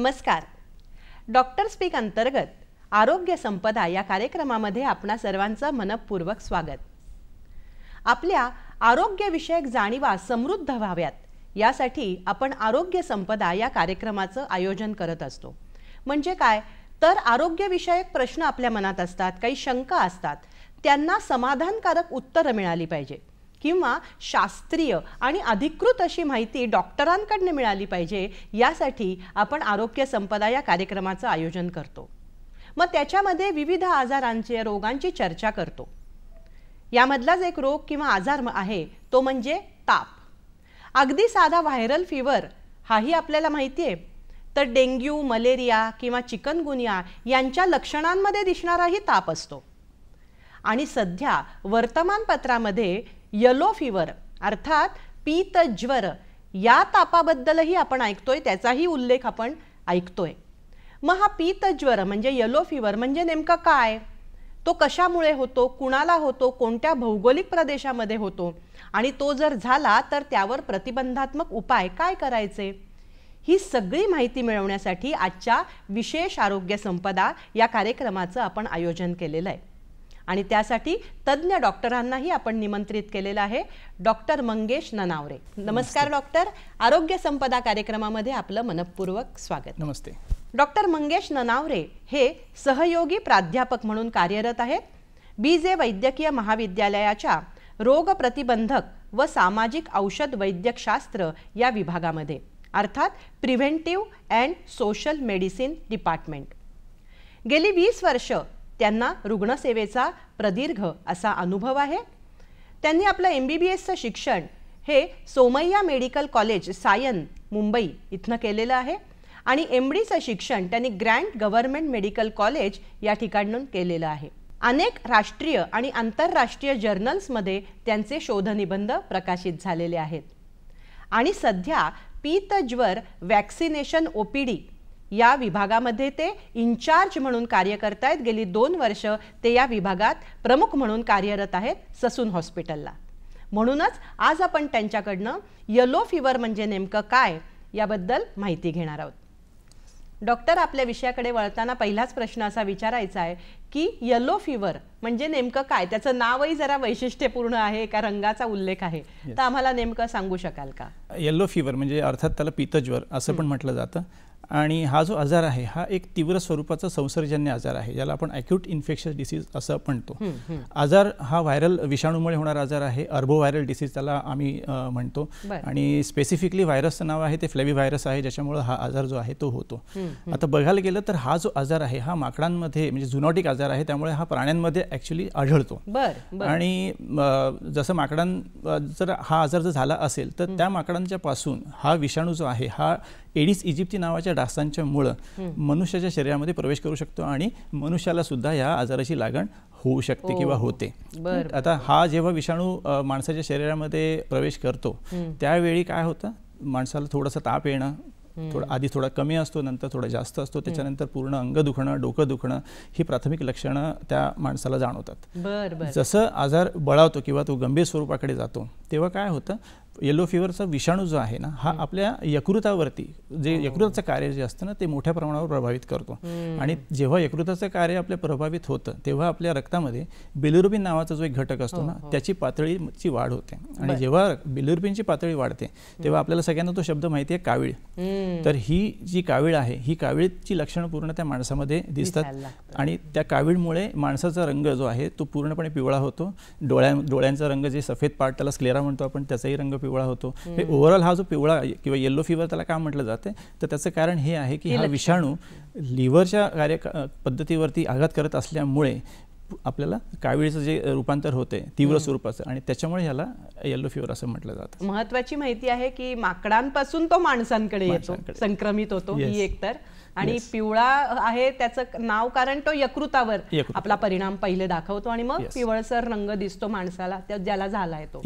नमस्कार. Doctor speak अंतर्गत आरोग्य संपदा या कार्यक्रमामध्ये आपणा सर्वांचं मनपूर्वक स्वागत. आपल्या आरोग्यविषयक जाणीवा समृद्ध व्हाव्यात यासाठी आपण आरोग्य संपदा या कार्यक्रमाचं आयोजन करत असतो. म्हणजे काय तर आरोग्यविषयक प्रश्न आपल्या मनात असतात, काही शंका असतात, त्यांना समाधानकारक उत्तरं मिळाली पाहिजे किंवा शास्त्रीय आणि अधिकृत अशी माहिती डॉक्टरांकडून मिळाली पाहिजे यासाठी आपण आरोग्य संपदा या कार्यक्रमाचं आयोजन करतो. मग त्याच्यामध्ये विविध आजारांचे रोगांची चर्चा करतो. यामधलाच एक रोग किंवा आजार आहे तो म्हणजे ताप. अगदी साधा व्हायरल फीवर हाही आपल्याला माहिती आहे, तर डेंग्यू, मलेरिया किंवा चिकनगुनिया यांच्या लक्षणांमध्ये दिसणाराही ताप असतो. आणि सध्या वर्तमानपत्रामध्ये येलो फीवर अर्थात पीतज्वर या तापाबद्दलही आपण ऐकतोय, त्याचाही उल्लेख आपण ऐकतोय. मग हा पीतज्वर म्हणजे येलो फीवर म्हणजे नेमका काय, तो कशामुळे होतो, कुणाला होतो, कोणत्या भौगोलिक प्रदेशामध्ये होतो आणि तो जर झाला तर त्यावर प्रतिबंधात्मक उपाय काय करायचे, ही सगळी माहिती मिळवण्यासाठी आजच्या विशेष आरोग्य संपदा या कार्यक्रमाचं आपण आयोजन केलेलं आहे. आणि त्यासाठी तज्ञ डॉक्टरांनाही आपण निमंत्रित केलेलं आहे. डॉक्टर मंगेश ननावरे. नमस्कार डॉक्टर. आरोग्य संपदा कार्यक्रमामध्ये आपलं मनपूर्वक स्वागत. नमस्ते. डॉक्टर मंगेश ननावरे हे सहयोगी प्राध्यापक म्हणून कार्यरत आहेत. बीजे वैद्यकीय महाविद्यालयाच्या रोग प्रतिबंधक व सामाजिक औषध वैद्यकशास्त्र या विभागामध्ये अर्थात preventive and social medicine department. गेली 20 वर्ष त्यांना रुग्णसेवेचा प्रदीर्घ असा अनुभव आहे. त्यांनी आपलं MBBSचं शिक्षण हे सोमय्या मेडिकल कॉलेज सायन मुंबई इथनं केलेलं आहे आणि MDचं शिक्षण त्यांनी ग्रँड गव्हर्नमेंट मेडिकल कॉलेज या ठिकाणून केलेलं आहे. अनेक राष्ट्रीय आणि आंतरराष्ट्रीय जर्नल्समध्ये त्यांचे शोधनिबंध प्रकाशित झालेले आहेत. आणि सध्या पीतज्वर वॅक्सिनेशन OPD या विभागामध्ये ते इन्चार्ज म्हणून कार्य करत आहेत. गेली 2 वर्ष ते या विभागात प्रमुख म्हणून कार्यरत आहेत ससून हॉस्पिटलला. म्हणूनच आज आपण त्यांच्याकडनं येलो फीवर म्हणजे नेमकं काय याबद्दल माहिती घेणार आहोत. डॉक्टर, आपल्या विषयाकडे वळताना पहिलाच प्रश्न असा विचारायचा आहे की येलो फीवर म्हणजे नेमकं काय, त्याचं नावही जरा वैशिष्ट्यपूर्ण आहे, का रंगाचा उल्लेख आहे, तर आम्हाला नेमकं सांगू शकाल का? येलो फीवर म्हणजे अर्थात त्याला पीतज्वर असं पण म्हटलं जातं. आणि हा जो आजार आहे हा एक तीव्र स्वरूपाचा संसर्गजन्य आजार आहे, ज्याला आपण ॲक्यूट इन्फेक्शस डिसीज असं म्हणतो. आजार हा व्हायरल विषाणूमुळे होणारा आजार आहे. अर्बो व्हायरल डिसीज त्याला आम्ही म्हणतो. आणि स्पेसिफिकली व्हायरसचं नाव आहे ते फ्लेवी व्हायरस आहे, ज्याच्यामुळे हा आजार जो आहे तो होतो. आता बघायला गेलं तर हा जो आजार आहे हा माकडांमध्ये म्हणजे झुनॉटिक आजार आहे, त्यामुळे हा प्राण्यांमध्ये ॲक्च्युली आढळतो. आणि जसं जर हा आजार जर झाला असेल तर त्या माकडांच्या पासून हा विषाणू जो आहे हा एडिस इजिप्ती नावाच्या डासांच्या मुळे मनुष्याच्या शरीरामध्ये प्रवेश करू शकतो आणि मनुष्याला सुद्धा या आजाराची लागण होऊ शकते किंवा होते. आता हा जेव्हा विषाणू माणसाच्या शरीरामध्ये प्रवेश करतो त्यावेळी काय होतं, माणसाला थोडासा ताप येणं, आधी थोडा कमी असतो, नंतर थोडा जास्त असतो, त्याच्यानंतर पूर्ण अंग दुखणं, डोकं दुखणं ही प्राथमिक लक्षणं त्या माणसाला जाणवतात. जसं आजार बळावतो किंवा तो गंभीर स्वरूपाकडे जातो तेव्हा काय होतं, येलो फीवरचा विषाणू जो आहे ना हा आपल्या यकृतावरती जे यकृताचं कार्य जे असतं ना ते मोठ्या प्रमाणावर प्रभावित करतो. आणि जेव्हा यकृताचं कार्य आपल्या प्रभावित होतं तेव्हा आपल्या रक्तामध्ये बिलिरुबिन नावाचा जो एक घटक असतो ना त्याची पातळीची वाढ होते. आणि जेव्हा बिलिरुबिनची पातळी वाढते तेव्हा आपल्याला सगळ्यांना तो शब्द माहिती आहे, कावीळ. तर ही जी कावीळ आहे ही कावीळची लक्षणं पूर्ण त्या माणसामध्ये दिसतात. आणि त्या कावीळमुळे माणसाचा रंग जो आहे तो पूर्णपणे पिवळा होतो. डोळ्यांचा रंग जे सफेद पार्ट त्याला स्क्लेरा म्हणतो आपण, त्याचाही रंग पिवळा होतो. हे ओव्हरऑल हा जो पिवळा किंवा येलो फीवर त्याला का म्हटलं जाते तर त्याचं कारण हे आहे की हा विषाणू लिव्हरच्या कार्य पद्धतीवरती आघात करत असल्यामुळे आपल्याला कावीळचं जे रूपांतर होते तीव्र स्वरूपाचं आणि त्याच्यामुळे ह्याला येलो फीवर असं म्हटलं जातं. महत्वाची माहिती आहे की माकडांपासून तो माणसांकडे येतो, संक्रमित होतो ही एक तर. आणि पिवळा आहे त्याचं नाव कारण तो यकृतावर आपला परिणाम पहिले दाखवतो आणि मग पिवळसर रंग दिसतो माणसाला ज्याला झालाय तो.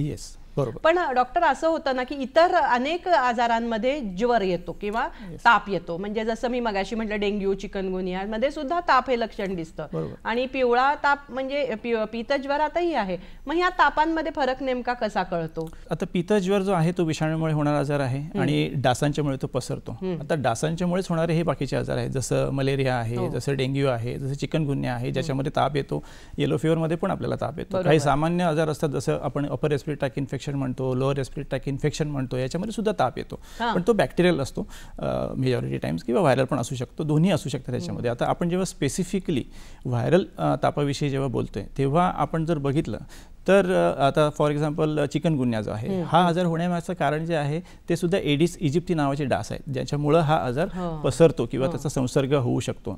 बरोबर. पण डॉक्टर असं होतं ना की इतर अनेक आजारांमध्ये ज्वर येतो किंवा ताप येतो, म्हणजे जसं मी मगाशी म्हटलं डेंग्यू चिकनगुनिया मध्ये सुद्धा ताप हे लक्षण दिसतं आणि पिवळा ताप म्हणजे पीतज्वरातही आहे. मग ह्या तापांमध्ये फरक नेमका कसा कळतो? आता पीतज्वर जो आहे तो विषाणूमुळे होणारा आजार आहे आणि डासांच्यामुळे तो पसरतो. आता डासांच्यामुळेच होणारे हे बाकीचे आजार आहेत, जसं मलेरिया आहे, जसं डेंग्यू आहे, जसं चिकनगुन्या आहे ज्याच्यामध्ये ताप येतो. येलो फीवर मध्ये पण आपल्याला ताप येतो. काही सामान्य आजार असतात जसं आपण अपर रेस्पिरेटरी ट्रॅक इन्फेक्शन म्हणतो, लोअर रेस्पिरेटरी ट्रॅक इन्फेक्शन म्हणतो, याच्यामध्ये सुद्धा ताप येतो. पण तो बॅक्टेरियल असतो मेजॉरिटी टाइम्स, किंवा व्हायरल पण असू शकतो, दोन्ही असू शकतात त्याच्यामध्ये. आता आपण जेव्हा स्पेसिफिकली व्हायरल तापाविषयी जेव्हा बोलतोय तेव्हा आपण जर बघितलं तर आता फॉर एक्झाम्पल चिकनगुन्या जो आहे हा आजार होण्यामागचं कारण जे आहे ते सुद्धा एडिस इजिप्ती नावाचे डास आहेत ज्याच्यामुळं हा आजार पसरतो किंवा त्याचा संसर्ग होऊ शकतो.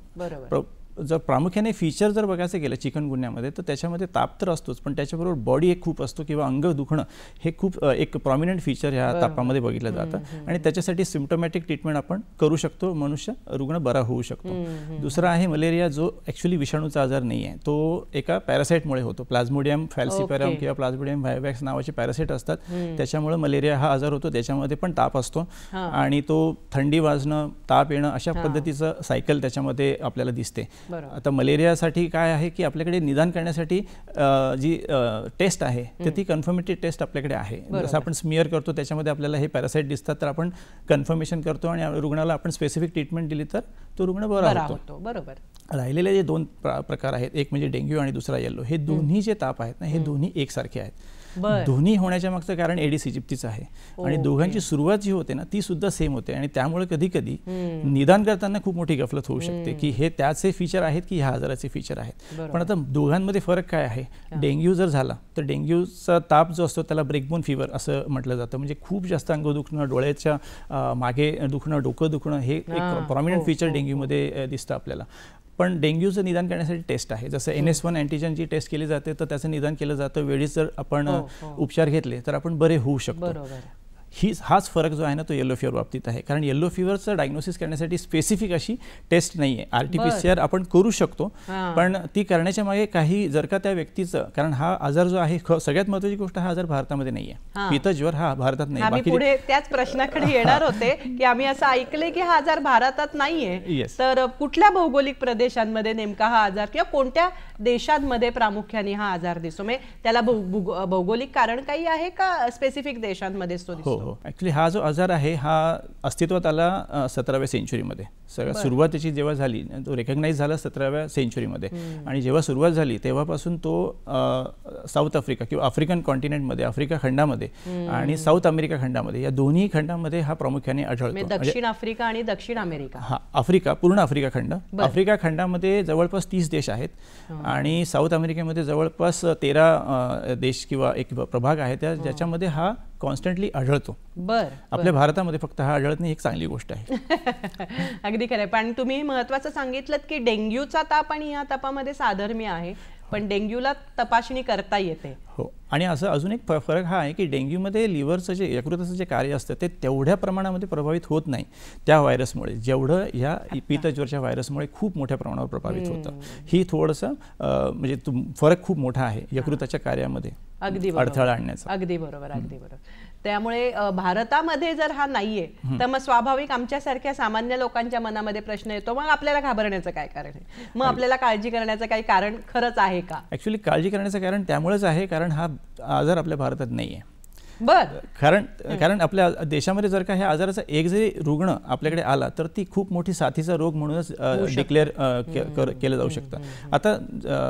जर प्रामुख्याने फीचर जर बघायचं गेलं चिकनगुन्यामध्ये तर त्याच्यामध्ये ताप तर असतोच, पण त्याच्याबरोबर बॉडी एक खूप असतो किंवा अंग दुखणं हे खूप एक प्रॉमिनंट फीचर ह्या तापामध्ये बघितलं जातं आणि त्याच्यासाठी सिम्प्टोमॅटिक ट्रीटमेंट आपण करू शकतो, मनुष्य रुग्ण बरा होऊ शकतो. दुसरा आहे मलेरिया, जो ॲक्च्युली विषाणूचा आजार नाही आहे, तो एका पॅरासाईटमुळे होतो. प्लाझ्मोडियम फॅल्सिपेरम किंवा प्लाझ्मोडियम व्हायवॅक्स नावाचे पॅरासाईट असतात, त्याच्यामुळे मलेरिया हा आजार होतो. त्याच्यामध्ये पण ताप असतो आणि तो थंडी वाजणं, ताप येणं अशा पद्धतीचं सायकल त्याच्यामध्ये आपल्याला दिसते. आता मलेरियासाठी काय आहे की आपल्याकडे निदान करण्यासाठी जी टेस्ट आहे तर ती कन्फर्मेटरी टेस्ट आपल्याकडे आहे. जसं आपण स्मिअर करतो त्याच्यामध्ये आपल्याला हे पॅरासाईट दिसतात तर आपण कन्फर्मेशन करतो आणि रुग्णाला आपण स्पेसिफिक ट्रीटमेंट दिली तर तो रुग्ण बरा होतो. बरोबर. राहिलेले जे दोन प्रकार आहेत, एक म्हणजे डेंग्यू आणि दुसरा येलो, हे दोन्ही जे ताप आहेत ना हे दोन्ही एकसारखे आहेत. दोन्ही होण्याच्या मागचं कारण एडिस इजिप्तीच आहे आणि दोघांची सुरुवात जी होते ना ती सुद्धा सेम होते आणि त्यामुळे कधी कधी निदान करताना खूप मोठी गफलत होऊ शकते की हे त्याचे फीचर आहेत की ह्या आजाराचे फीचर आहेत. पण आता दोघांमध्ये फरक काय आहे? डेंग्यू जर झाला तर डेंग्यूचा ताप जो असतो त्याला ब्रेकबोन फीवर असं म्हटलं जातं, म्हणजे खूप जास्त अंग दुखणं, डोळ्याच्या मागे दुखणं, डोकं दुखणं हे एक प्रॉमिनंट फीचर डेंग्यूमध्ये दिसतं आपल्याला. पण डेंग्यूचं निदान करण्यासाठी टेस्ट आहे, जसं NS1 अँटीजन जी टेस्ट केली जाते तर त्याचं निदान केलं जातं. वेळीच जर आपण उपचार घेतले तर आपण बरे होऊ शकतो. हाच फरक जो आहे ना तो येलो फीवर बाबतीत आहे, कारण येलो फीवरचं डायग्नोसिस करण्यासाठी स्पेसिफिक अशी टेस्ट नाही आहे. RT-PCR आपण करू शकतो, पण ती करण्याच्या मागे काही जर का त्या व्यक्तीचं, कारण हा आजार जो आहे सगळ्यात महत्त्वाची गोष्ट, हा आजार भारतामध्ये नाही आहे. पीतज्वर हा भारतात नाही. आम्ही पुढे त्याच प्रश्नाकडे येणार होते की आम्ही असं ऐकलंय की हा आजार भारतात नाहीये, तर कुठल्या भौगोलिक प्रदेशांमध्ये नेमका हा आजार किंवा कोणत्या देशांमध्ये प्रामुख्याने हा आजार दिसतो? म्हणजे त्याला भौगोलिक कारण काही आहे का स्पेसिफिक देशांमध्ये तो दिसतो? ॲक्च्युली हा जो आजार आहे हा अस्तित्वात आला 17व्या सेंचुरीमध्ये. सुरुवात त्याची जेव्हा झाली तो रेकग्नाइज झाला 17व्या सेंचुरीमध्ये आणि जेव्हा सुरुवात झाली तेव्हापासून तो साऊथ आफ्रिका किंवा आफ्रिकन कॉन्टिनेंटमध्ये, आफ्रिका खंडामध्ये आणि साऊथ अमेरिका खंडामध्ये, या दोन्ही खंडामध्ये हा प्रामुख्याने आढळतो. दक्षिण आफ्रिका आणि दक्षिण अमेरिका. हा आफ्रिका, पूर्ण आफ्रिका खंड. आफ्रिका खंडामध्ये जवळपास 30 देश आहेत आणि साऊथ अमेरिकेमध्ये जवळपास 13 देश किंवा एक प्रभाग आहे ज्याच्यामध्ये हा कॉन्स्टंटली आढळतो. आपल्या भारतामध्ये फक्त हा आढळत नाही, एक चांगली गोष्ट आहे. अगदी खरं. पण तुम्ही महत्वाचं सांगितलं की डेंग्यूचा ताप आणि या तापामध्ये साधर्म्य आहे, पण डेंग्यूला तपासणी करता येते. हो, आणि असं अजून एक फरक हा आहे की डेंग्यूमध्ये लिव्हरचं जे यकृताचं जे कार्य असतं ते तेवढ्या प्रमाणामध्ये प्रभावित होत नाही त्या व्हायरसमुळे, जेवढं या पीतज्वरच्या व्हायरसमुळे खूप मोठ्या प्रमाणावर प्रभावित होतं. ही थोडंसं म्हणजे फरक खूप मोठा आहे यकृताच्या कार्यामध्ये अडथळा आणण्याचा. अगदी बरोबर, अगदी बरोबर. त्यामुळे भारतामध्ये जर हा नाहीये तर मग स्वाभाविक आमच्यासारख्या सामान्य लोकांच्या मनामध्ये प्रश्न येतो, मग आपल्याला घाबरण्याचं काय कारण आहे? मग आपल्याला काळजी करण्याचं काही कारण खरंच आहे का? ऍक्च्युली काळजी करण्याचं कारण त्यामुळेच आहे कारण हा आजार आपल्या भारतात नाहीये. कारण आपल्या देशामध्ये जर का ह्या आजाराचा एक जरी रुग्ण आपल्याकडे आला तर ती खूप मोठी साथीचा रोग म्हणूनच डिक्लेअर केलं जाऊ शकतं. आता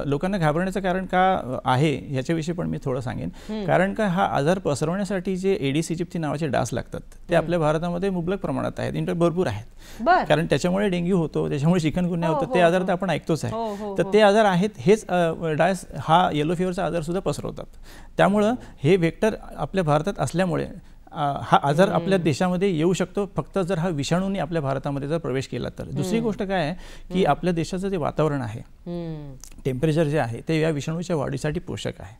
लोकांना घाबरण्याचं कारण का आहे ह्याच्याविषयी पण मी थोडं सांगेन. कारण का हा आजार पसरवण्यासाठी जे एडिस इजिप्ती नावाचे डास लागतात ते आपल्या भारतामध्ये मुबलक प्रमाणात आहेत, भरपूर आहेत. कारण त्याच्यामुळे डेंग्यू होतो, त्याच्यामुळे चिकनगुन्या होतो, ते आजार तर आपण ऐकतोच आहे. तर ते आजार आहेत, हेच डास हा येलो फीवरचा आजार सुद्धा पसरवतात. त्यामुळं हे व्हेक्टर आपल्या भारतात असल्यामुळे हा आजार आपल्या देशामध्ये येऊ शकतो, फक्त जर हा विषाणूंनी आपल्या भारतामध्ये जर प्रवेश केला तर. दुसरी गोष्ट काय आहे की आपल्या देशाचं जे वातावरण आहे, टेम्परेचर जे आहे ते या विषाणूच्या वाढीसाठी पोषक आहे.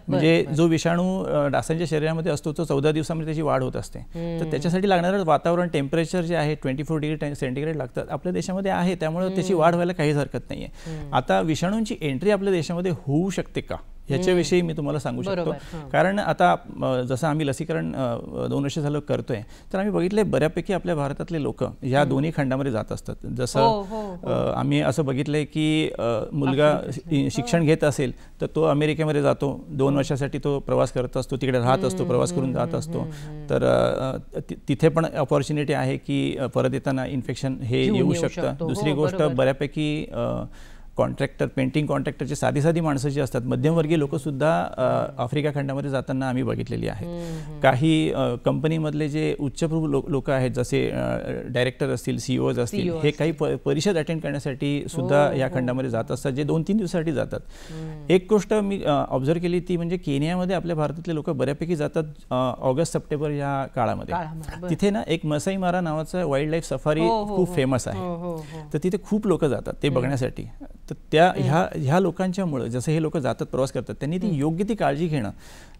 म्हणजे जो विषाणू डासांच्या शरीरामध्ये असतो तो 14 दिवसामध्ये त्याची वाढ होत असते, तर त्याच्यासाठी लागणारं वातावरण टेम्परेचर जे आहे 24 डिग्री सेंटीग्रेड लागतात आपल्या देशामध्ये आहे, त्यामुळे त्याची वाढ व्हायला काहीच हरकत नाहीये. आता विषाणूंची एंट्री आपल्या देशामध्ये होऊ शकते का ह्याच्याविषयी मी तुम्हाला सांगू शकतो. कारण आता जसं आम्ही लसीकरण 2 वर्ष झालं करतोय, तर आम्ही बघितले बऱ्यापैकी आपल्या भारतातले लोक या दोन्ही खंडामध्ये जात असतात. जसं आम्ही असं बघितलंय की मुलगा शिक्षण घेत असेल तर तो अमेरिकेमध्ये जातो, 2 वर्षासाठी तो प्रवास करत असतो, तिकडे राहत असतो, प्रवास करून जात असतो. तर तिथे पण अपॉर्च्युनिटी आहे की परत येताना इन्फेक्शन हे येऊ शकतं. दुसरी गोष्ट, बऱ्यापैकी कॉन्ट्रॅक्टर, पेंटिंग कॉन्ट्रॅक्टरची साधी माणसं जी असतात, मध्यमवर्गीय लोकसुद्धा आफ्रिका खंडामध्ये जाताना आम्ही बघितलेली आहेत. काही कंपनीमधले जे उच्चभ्रू लोक आहेत, जसे डायरेक्टर असतील, CEOज असतील, हे काही परिषद अटेंड करण्यासाठी सुद्धा या खंडामध्ये जात असतात, जे 2-3 दिवसासाठी जातात. एक गोष्ट मी ऑब्झर्व केली ती म्हणजे केनियामध्ये आपल्या भारतातले लोक बऱ्यापैकी जातात ऑगस्ट-सप्टेंबर या काळामध्ये. तिथे ना एक मसाई मारा नावाचा वाईल्ड लाईफ सफारी खूप फेमस आहे, तर तिथे खूप लोक जातात ते बघण्यासाठी. तर त्या ह्या लोकांच्यामुळे, जसं हे लोक जातात, प्रवास करतात, त्यांनी ती योग्य ती काळजी घेणं,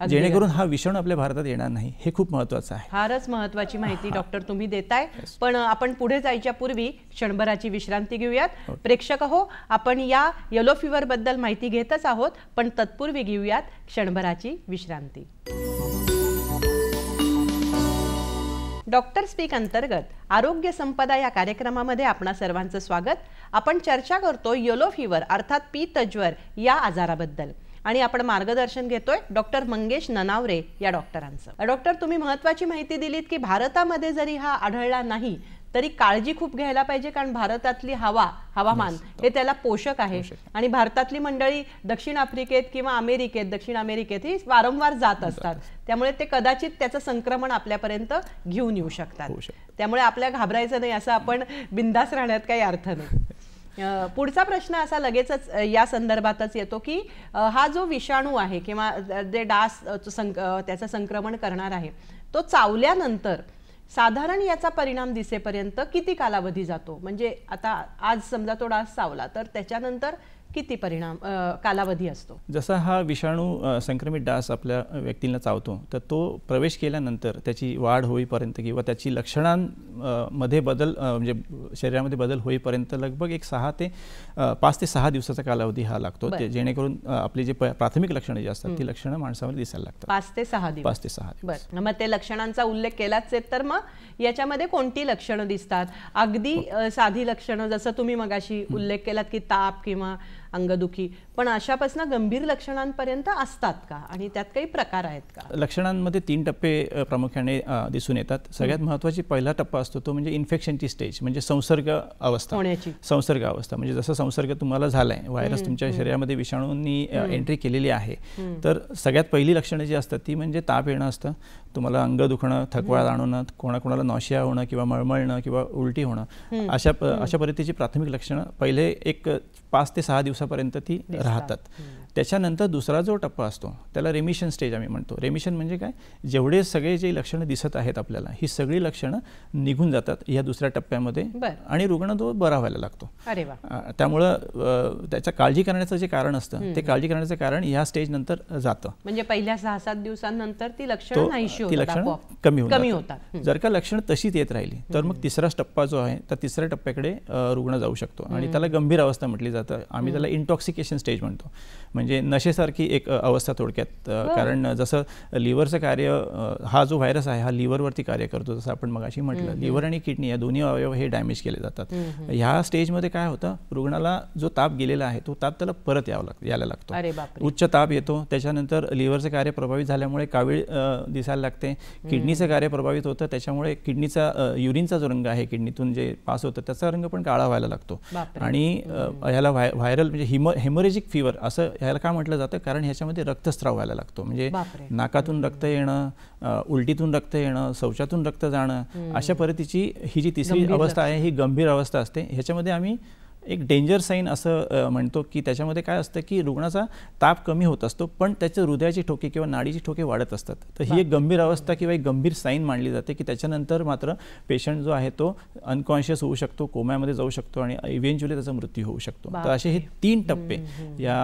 जेणेकरून हा विषाणू आपल्या भारतात येणार नाही, हे खूप महत्त्वाचं आहे. फारच महत्त्वाची माहिती डॉक्टर तुम्ही देताय. पण आपण पुढे जायच्या पूर्वी क्षणभराची विश्रांती घेऊयात. प्रेक्षक हो, आपण या येलो फीवर बद्दल माहिती घेतच आहोत, पण तत्पूर्वी घेऊयात क्षणभराची विश्रांती. डॉक्टर स्पीक अंतर्गत आरोग्य संपदा या कार्यक्रमामध्ये आपणा सर्वांचं स्वागत. आपण चर्चा करतो येलो फीवर अर्थात पीतज्वर या आजाराबद्दल आणि आपण मार्गदर्शन घेतोय डॉक्टर मंगेश ननावरे या डॉक्टरांचं. डॉक्टर, तुम्ही महत्त्वाची माहिती दिलीत की भारतामध्ये जरी हा आढळला नाही तरी काळजी खूप घ्यायला पाहिजे, कारण भारतातली हवामान हे त्याला पोषक आहे आणि भारतातली मंडळी दक्षिण आफ्रिकेत किंवा दक्षिण अमेरिकेत ही वारंवार जात असतात, त्यामुळे ते कदाचित त्याचं संक्रमण आपल्यापर्यंत घेऊन येऊ शकतात. त्यामुळे आपल्या घाबरायचं नाही, असं आपण बिंदास राहण्यात काही अर्थ नाही. पुढचा प्रश्न असा लगेचच या संदर्भातच येतो की हा जो विषाणू आहे किंवा जे डास त्याचं संक्रमण करणार आहे, तो चावल्यानंतर साधारण याचा परिणाम दिसेपर्यंत किती कालावधी जातो? म्हणजे आता आज समजा तो डास चावला तर त्याच्यानंतर किती कालावधी असतो? जसा हा विषाणू संक्रमित डास आपल्या व्यक्तीला चावतो, तर तो प्रवेश केल्यानंतर त्याची वाढ होईपर्यंत किंवा त्याची लक्षणांमध्ये बदल म्हणजे शरीरामध्ये बदल होईपर्यंत लगभग एक 5 ते 6 दिवसाचा कालावधी हा लागतो, जेणेकरून आपली जे प्राथमिक लक्षणं जी असतात ती लक्षणं माणसामध्ये दिसायला लागतात. 5 ते 6 दिवस. 5 ते 6 दिवस. बरं, मग ते लक्षणांचा उल्लेख केलाच आहे, तर मग याच्यामध्ये कोणती लक्षणं दिसतात? अगदी साधी लक्षणं जसं तुम्ही मगाशी उल्लेख केलात की ताप किंवा अंगदुखी, पण अशापासून गंभीर लक्षणांपर्यंत असतात का आणि त्यात काही प्रकार आहेत का? लक्षणांमध्ये 3 टप्पे प्रामुख्याने दिसून येतात. सगळ्यात महत्त्वाची पहिला टप्पा असतो तो म्हणजे इन्फेक्शनची स्टेज, म्हणजे संसर्ग अवस्था. म्हणजे जसं संसर्ग तुम्हाला झालाय, व्हायरस तुमच्या शरीरामध्ये विषाणूंनी एंट्री केलेली आहे, तर सगळ्यात पहिली लक्षणं जी असतात ती म्हणजे ताप येणं असतं, तुम्हाला अंग दुखणं, थकवा जाणवणं, कोणाकोणाला नॉशिया होणं किंवा मळमळणं किंवा उलटी होणं, अशा पद्धतीची प्राथमिक लक्षणं पहिले एक 5 ते 6 दिवसापर्यंत ती राहतात. त्याच्यानंतर दुसरा जो टप्पा असतो त्याला रेमिशन स्टेज आम्ही म्हणतो. रेमिशन म्हणजे काय? जेवढे सगळे जे लक्षणं दिसत आहेत आपल्याला, ही सगळी लक्षणं निघून जातात या दुसऱ्या टप्प्यामध्ये आणि रुग्ण तो बरा व्हायला लागतो. त्यामुळं त्याच्या काळजी करण्याचं जे कारण असतं ते काळजी करण्याचं कारण या स्टेज नंतर जातं. म्हणजे पहिल्या 6-7 दिवसांनंतर ती लक्षणं कमी होतात. जर का लक्षणं तशीच येत राहिली तर मग तिसरा टप्पा जो आहे तर तिसऱ्या टप्प्याकडे रुग्ण जाऊ शकतो आणि त्याला गंभीर अवस्था म्हटली जातं. आम्ही त्याला इंटॉक्सिकेशन स्टेज म्हणतो, म्हणजे नशेसारखी एक अवस्था थोडक्यात. कारण जसं लिव्हरचं कार्य, हा जो व्हायरस आहे हा लिव्हरवरती कार्य करतो, जसं आपण मगाशी म्हटलं, लिव्हर आणि किडनी या दोन्ही अवयव हे डॅमेज केले जातात. ह्या स्टेजमध्ये काय होतं, रुग्णाला जो ताप गेलेला आहे तो ताप त्याला परत यायला लागतो. उच्च ताप येतो, त्याच्यानंतर लिव्हरचं कार्य प्रभावित झाल्यामुळे कावीळ दिसायला लागते, किडनीचं कार्य प्रभावित होतं, त्याच्यामुळे किडनीचा युरिनचा जो रंग आहे किडनीतून जे पास होतं त्याचा रंग पण काळा व्हायला लागतो. आणि ह्याला व्हायरल म्हणजे हेमोरेजिक फीवर असं ह्याला का म्हटलं जातं, कारण ह्याच्यामध्ये रक्तस्राव व्हायला लागतो. म्हणजे नाकातून रक्त येणं, उलटीतून रक्त येणं, शौचातून रक्त जाणं, अशा पद्धतीची ही जी तिसरी अवस्था आहे ही गंभीर अवस्था असते. ह्याच्यामध्ये आम्ही एक डेंजर साईन असं म्हणतो की त्याच्यामध्ये काय असतं की रुग्णाचा ताप कमी होत असतो पण त्याच्या हृदयाची ठोके किंवा नाडीची ठोके वाढत असतात. तर ही एक गंभीर अवस्था किंवा एक गंभीर साईन मानली जाते की त्याच्यानंतर मात्र पेशंट जो आहे तो अनकॉन्शियस होऊ शकतो, कोम्यामध्ये जाऊ शकतो आणि इव्हेंच्युअली त्याचा मृत्यू होऊ शकतो. तर असे हे 3 टप्पे या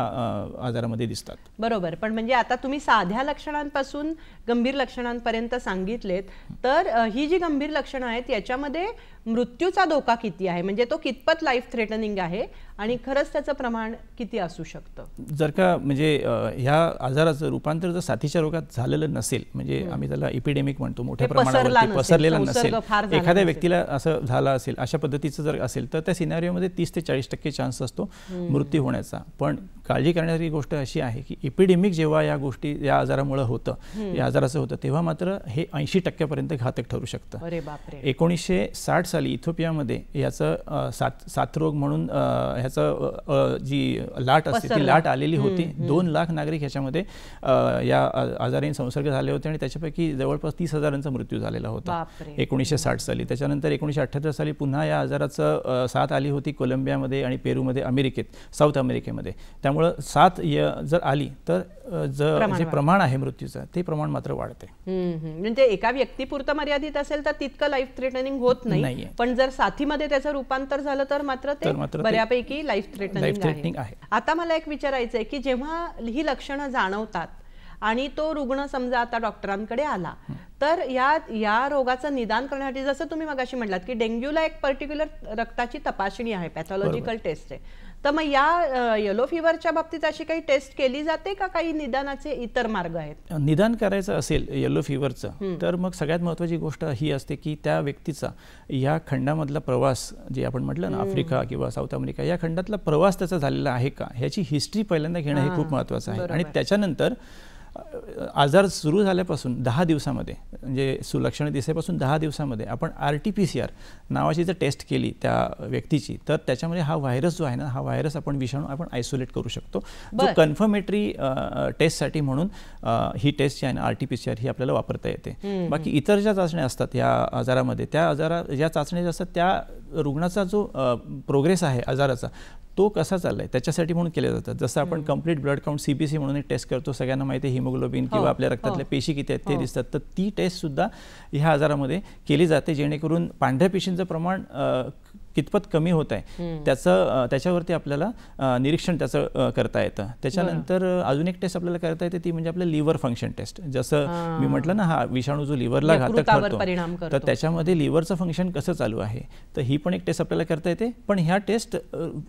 आजारामध्ये दिसतात. बरोबर. पण म्हणजे आता तुम्ही साध्या लक्षणांपासून गंभीर लक्षणांपर्यंत सांगितलेत, तर ही जी गंभीर लक्षणं आहेत याच्यामध्ये मृत्यूचा धोका किती आहे, म्हणजे तो कितपत लाईफ थ्रेटनिंग ट्रेनिंग आहे आणि खरंच त्याचं प्रमाण किती असू शकतं? जर का म्हणजे ह्या आजाराचं रूपांतर जर साथीच्या रोगात झालेलं नसेल, म्हणजे आम्ही त्याला एपिडेमिक म्हणतो, मोठ्या प्रमाणावर पसरलेलं नसेल, एखाद्या व्यक्तीला असं झालं असेल, अशा पद्धतीचं जर असेल तर त्या सिनारिओमध्ये 30 ते 40% चान्स असतो मृत्यू होण्याचा. पण काळजी करण्याची गोष्ट अशी आहे की एपिडेमिक जेव्हा या गोष्टी या आजारामुळे होतं, या आजाराचं होतं, तेव्हा मात्र हे 80% घातक ठरू शकतं. 1960 साली इथिओपियामध्ये याचं साथरोग म्हणून ह्याचं जी लाट असते ती लाट आलेली होती. 2 लाख नागरिक ह्याच्यामध्ये या आजाराने संसर्ग झाले होते आणि त्याच्यापैकी जवळपास 30,000 मृत्यू झालेला होता 1960 साली. त्याच्यानंतर 1978 साली पुन्हा या आजाराचं साथ आली होती कोलंबियामध्ये आणि पेरूमध्ये, साऊथ अमेरिकेमध्ये. त्यामुळं साथ जर आली तर जे प्रमाण आहे मृत्यूचं ते प्रमाण मात्र वाढते. म्हणजे एका व्यक्तीपुरतं मर्यादित असेल तर तितकं लाईफ थ्रेटनिंग होत नाही, पण जर साथीमध्ये त्याचं रूपांतर झालं तर मात्र ते बऱ्यापैकी लाईफ थ्रेटनिंग आहे. आता मला एक विचारायचं आहे की जेव्हा ही लक्षणं जाणवतात आणि तो रुग्ण समजा आता डॉक्टरांकडे आला, तर या रोगाचं निदान करण्यासाठी जसं तुम्ही मगाशी म्हटलात की डेंग्यूला एक पर्टिक्युलर रक्ताची तपासणी आहे, पॅथॉलॉजिकल टेस्ट आहे, तर मग या येलो फीवरच्या बाबतीत अशी काही टेस्ट केली जाते का? काही निदानाचे इतर मार्ग आहेत? निदान करायचं असेल येलो फीवरचं तर मग सगळ्यात महत्त्वाची गोष्ट ही असते की त्या व्यक्तीचा या खंडामधला प्रवास, जे आपण म्हटलं ना आफ्रिका किंवा साऊथ अमेरिका, या खंडातला प्रवास त्याचा झालेला आहे का ह्याची हिस्ट्री पहिल्यांदा घेणं हे खूप महत्त्वाचं आहे. आणि त्याच्यानंतर आजार सुरू झाल्यापासून 10 दिवसामध्ये, म्हणजे सुलक्षणे दिसायपासून 10 दिवसामध्ये आपण RT-PCR नावाची जर टेस्ट केली त्या व्यक्तीची, तर त्याच्यामध्ये हा व्हायरस जो आहे ना, हा व्हायरस विषाणू आपण आयसोलेट करू शकतो. जो कन्फर्मेटरी टेस्टसाठी म्हणून ही टेस्ट जी आहे ना RT-PCR ही आपल्याला वापरता येते. बाकी इतर ज्या चाचण्या असतात या आजारामध्ये, ज्या चाचण्या असतात त्या रुग्णाचा जो प्रोग्रेस आहे आजाराचा तो कसा चाललाय त्याच्यासाठी म्हणून केले जातात. जसं आपण कंप्लीट ब्लड काउंट CBC म्हणून एक टेस्ट करतो, सगळ्यांना माहिती आहे, हिमोग्लोबिन किंवा आपल्या रक्तातल्या पेशी किती आहेत ते दिसतात, तर ती टेस्ट सुद्धा ह्या आजारामध्ये केली जाते, जेणेकरून पांढऱ्या पेशींचं प्रमाण कितपत कमी होत आहे त्याच्यावरती आपल्याला निरीक्षण त्याचं करता येतं. त्याच्यानंतर अजून एक टेस्ट आपल्याला करता येते, ती म्हणजे आपलं लिव्हर फंक्शन टेस्ट. जसं मी म्हटलं ना, हा विषाणू जो लिव्हरला घातक ठरतो, तर त्याच्यामध्ये लिव्हरचं फंक्शन कसं चालू आहे, तर ही पण एक टेस्ट आपल्याला करता येते. पण ह्या टेस्ट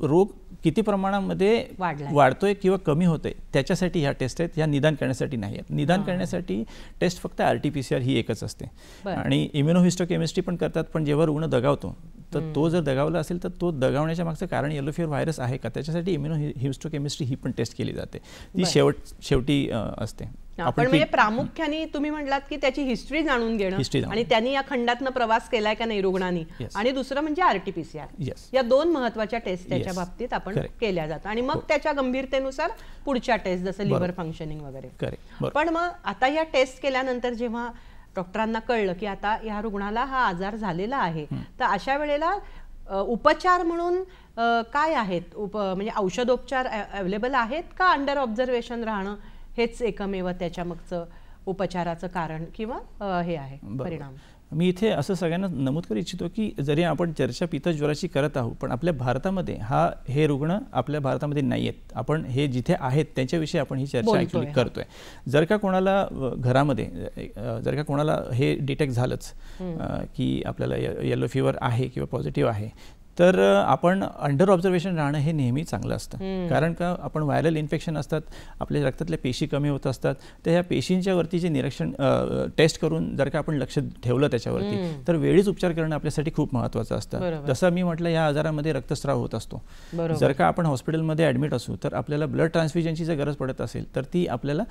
रोग किती प्रमाणामध्ये वाढतोय किंवा कमी होतोय त्याच्यासाठी ह्या टेस्ट आहेत, ह्या निदान करण्यासाठी नाही आहेत. निदान करण्यासाठी टेस्ट फक्त RT-PCR ही एकच असते. आणि इम्युनोहिस्टोकेमिस्ट्री पण करतात, पण जेव्हा रुग्ण दगावतो तर तो जर दगावला असेल तर तो दगावण्याच्या मागचं कारण येलो फीवर व्हायरस आहे का, त्याच्यासाठी इम्युनोहिस्टोकेमिस्ट्री ही पण टेस्ट केली जाते, ती शेवटी असते. आपण म्हणजे प्रामुख्याने तुम्ही म्हटलात की त्याची हिस्ट्री जाणून घेणं आणि त्यांनी या खंडातनं प्रवास केलाय का नाही रुग्णांनी, आणि दुसरं म्हणजे RT-PCR. या 2 महत्वाच्या टेस्ट त्याच्या बाबतीत आपण केल्या जातात आणि मग त्याच्या गंभीरतेनुसार पुढच्या टेस्ट जसं लिव्हर फंक्शनिंग वगैरे. पण मग आता या टेस्ट केल्यानंतर जेव्हा डॉक्टरांना कळलं की आता या रुग्णाला हा आजार झालेला आहे, तर अशा वेळेला उपचार म्हणून काय आहेत? म्हणजे औषधोपचार अवेलेबल आहेत का अंडर ऑब्झर्वेशन राहणं हेच एकमेव त्याच्या मागचं उपचाराचं कारण किंवा हे आहे परिणाम? मी इथे असं सगळ्यांना नमूद करू इच्छितो की जरी आपण चर्चा पित्तज्वराची करत आहोत, पण आपल्या भारतामध्ये हे रुग्ण आपल्या भारतामध्ये नाही आहेत. आपण हे जिथे आहेत त्यांच्याविषयी आपण ही चर्चा ॲक्च्युली करतोय. जर का कोणाला घरामध्ये जर का कोणाला हे डिटेक्ट झालंच की आपल्याला येलो फीवर आहे किंवा पॉझिटिव्ह आहे, तर आपण अंडर ऑब्झर्वेशन राहणं हे नेहमी चांगलं असतं. कारण का आपण व्हायरल इन्फेक्शन असतात, आपल्या रक्तातल्या पेशी कमी होत असतात, तर ह्या पेशींच्या वरती जे निरीक्षण टेस्ट करून जर का आपण लक्ष ठेवलं त्याच्यावरती, तर वेळीच उपचार करणं आपल्यासाठी खूप महत्त्वाचं असतं. जसं मी म्हटलं, या आजारामध्ये रक्तस्राव होत असतो. जर का आपण हॉस्पिटलमध्ये ॲडमिट असू तर आपल्याला ब्लड ट्रान्सफ्युजनची जर गरज पडत असेल तर ती आपल्याला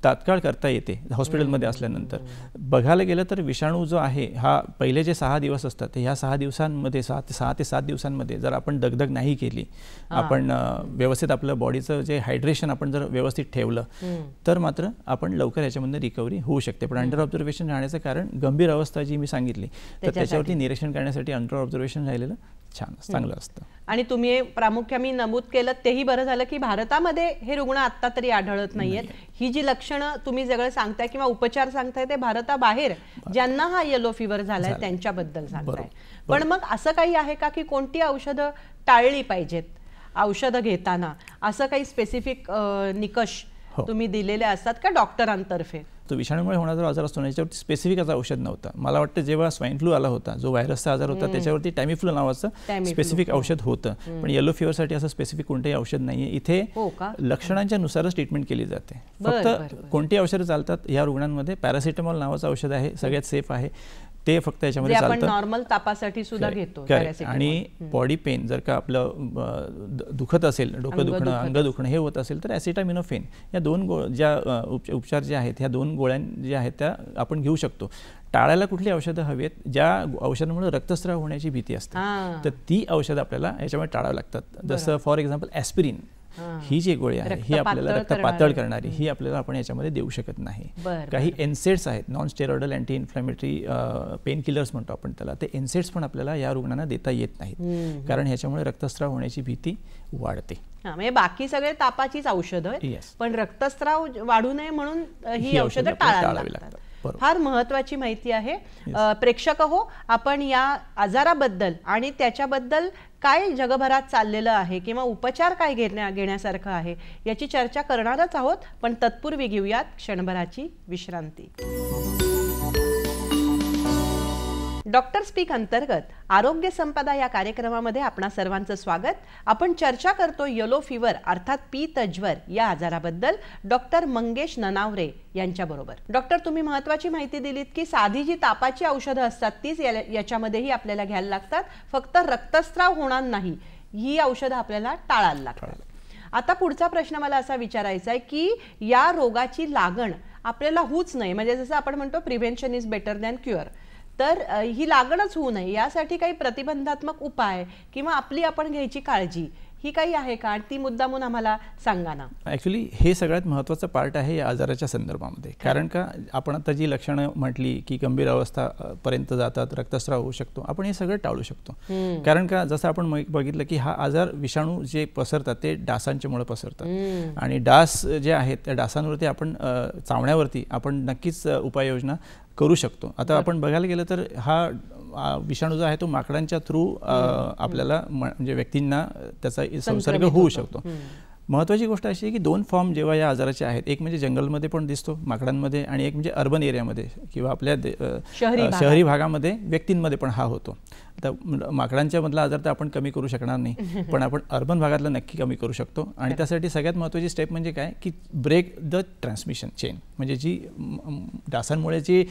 तात्काळ करता येते हॉस्पिटलमध्ये असल्यानंतर. बघायला गेलं तर विषाणू जो आहे हा पहिले जे 6 दिवस असतात, ह्या 6 दिवसांमध्ये 6 ते 7 दिवसांमध्ये जर आपण दगदग नाही केली, आपण व्यवस्थित आपलं बॉडीचं जे हायड्रेशन आपण जर व्यवस्थित ठेवलं, तर मात्र आपण लवकर याच्यामध्ये रिकव्हरी होऊ शकते. पण अंडर ऑब्झर्वेशन राहण्याचं कारण गंभीर अवस्था जी मी सांगितली, तर त्याच्यावरती निरीक्षण करण्यासाठी अंडर ऑब्झर्वेशन राहिलेलं चांगलं असतं. आणि तुम्ही प्रामुख्याने नमूद केलं तेही बरं झालं की भारतामध्ये हे रुग्ण आत्ता तरी आढळत नाहीयेत. ही जी लक्षणं तुम्ही सगळं सांगताय किंवा उपचार सांगताय ते भारताबाहेर ज्यांना हा येलो फीवर झालाय त्यांच्याबद्दल सांगताय. पण मग असं काही आहे का की कोणती औषधं टाळली पाहिजेत औषधं घेताना, असं काही स्पेसिफिक निकष तुम्ही दिलेले असतात का डॉक्टरांतर्फे? जो विषाणूमुळे होणारा जो आजार असतो याच्यावरती स्पेसिफिक असं औषध नव्हतं. मला वाटतं जेव्हा स्वाईन फ्लू आला होता, जो व्हायरसचा आजार होता, त्याच्यावरती टॅमीफ्लू नावाचं स्पेसिफिक औषध होतं. पण येलो फीवरसाठी असं स्पेसिफिक कोणतेही औषध नाहीये. इथे लक्षणांच्या नुसारच ट्रीटमेंट केली जाते. फक्त कोणती औषधं चालतात या रुग्णांमध्ये? पॅरासिटामॉल नावाचं औषध आहे, सगळ्यात सेफ आहे, ते फक्त याच्यामध्ये चालतं. नॉर्मल तापासाठी सुद्धा घेतो. आणि बॉडी पेन जर का आपलं दुखत असेल, डोकं दुखणं, अंग दुखणं हे होत असेल तर ॲसिटामिनोफेन या दोन ज्या उपचार जे आहेत, ह्या 2 गोळ्या ज्या आहेत त्या आपण घेऊ शकतो. टाळायला कुठली औषधं हवी आहेत? ज्या औषधांमुळे रक्तस्राव होण्याची भीती असते तर ती औषधं आपल्याला याच्यामुळे टाळावी लागतात. जसं फॉर एक्झाम्पल ॲस्पिरिन ही जी गोळी आहे ही आपल्याला रक्त पातळ करणारी, ही आपल्याला आपण याच्यामध्ये देऊ शकत नाही. काही एनसेड्स आहेत, non steroidal anti inflammatory pain killers म्हणतो आपण त्याला, ते एनसेड्स पण आपल्याला या रुग्णांना देता येत नाहीत, कारण ह्याच्यामुळे रक्तस्राव होण्याची भीती वाढते. म्हणजे बाकी सगळे तापाचीच औषधं, पण रक्तस्राव वाढू नये म्हणून ही औषधं टाळावी लागतात. फार महत्वाची माहिती आहे. प्रेक्षक हो, आपण या आजाराबद्दल आणि त्याच्याबद्दल काय जगभरात चाललेलं आहे किंवा उपचार काय घेण्यासारखं आहे याची चर्चा करणारच आहोत, पण तत्पूर्वी घेऊयात क्षणभराची विश्रांती. डॉक्टर स्पीक अंतर्गत आरोग्य संपदा या कार्यक्रमामध्ये आपणा सर्वांचं स्वागत. आपण चर्चा करतो येलो फीवर अर्थात पीतज्वर या आजाराबद्दल डॉक्टर मंगेश ननावरे यांच्याबरोबर. डॉक्टर, तुम्ही महत्त्वाची माहिती दिलीत की साधी जी तापाची औषधं असतात तीच याच्यामध्येही आपल्याला घ्यायला लागतात, फक्त रक्तस्राव होणार नाही ही औषधं आपल्याला टाळायला लागतात. आता पुढचा प्रश्न मला असा विचारायचा आहे की या रोगाची लागण आपल्याला होऊच नाही, म्हणजे जसं आपण म्हणतो prevention is better than cure, तर ही लागणच होऊ नये यासाठी काही प्रतिबंधात्मक उपाय किंवा आपली आपण घ्यायची काळजी ही काही आहे का? ती मुद्दामून आम्हाला सांगा ना. ॲक्च्युली हे सगळ्यात महत्त्वाचं पार्ट आहे या आजाराच्या संदर्भामध्ये, कारण का आपण आता जी लक्षणं म्हटली की गंभीर अवस्थापर्यंत जातात, रक्तस्राव होऊ शकतो, आपण हे सगळं टाळू शकतो. कारण का जसं आपण बघितलं की हा आजार विषाणू जे पसरतात ते डासांच्यामुळे पसरतात, आणि डास जे आहेत त्या डासांवरती आपण चावण्यावरती आपण नक्कीच उपाययोजना करू शकतो. आता आपण बघायला गेलं तर हा विषाणू जो आहे तो माकडांच्या थ्रू आपल्याला म्हणजे व्यक्तींना त्याचा संसर्ग होऊ शकतो. महत्त्वाची गोष्ट अशी आहे की 2 फॉर्म जेव्हा या आजाराचे आहेत, एक म्हणजे जंगलमध्ये पण दिसतो माकडांमध्ये, आणि एक म्हणजे अर्बन एरियामध्ये किंवा आपल्या शहरी भागामध्ये व्यक्तींमध्ये पण हा होतो. आता माकडांच्या मधला आजार तर आपण कमी करू शकणार नाही, पण आपण अर्बन भागातला नक्की कमी करू शकतो. आणि त्यासाठी सगळ्यात महत्त्वाची स्टेप म्हणजे काय की ब्रेक द ट्रान्समिशन चेन, म्हणजे जी डासांमुळे जी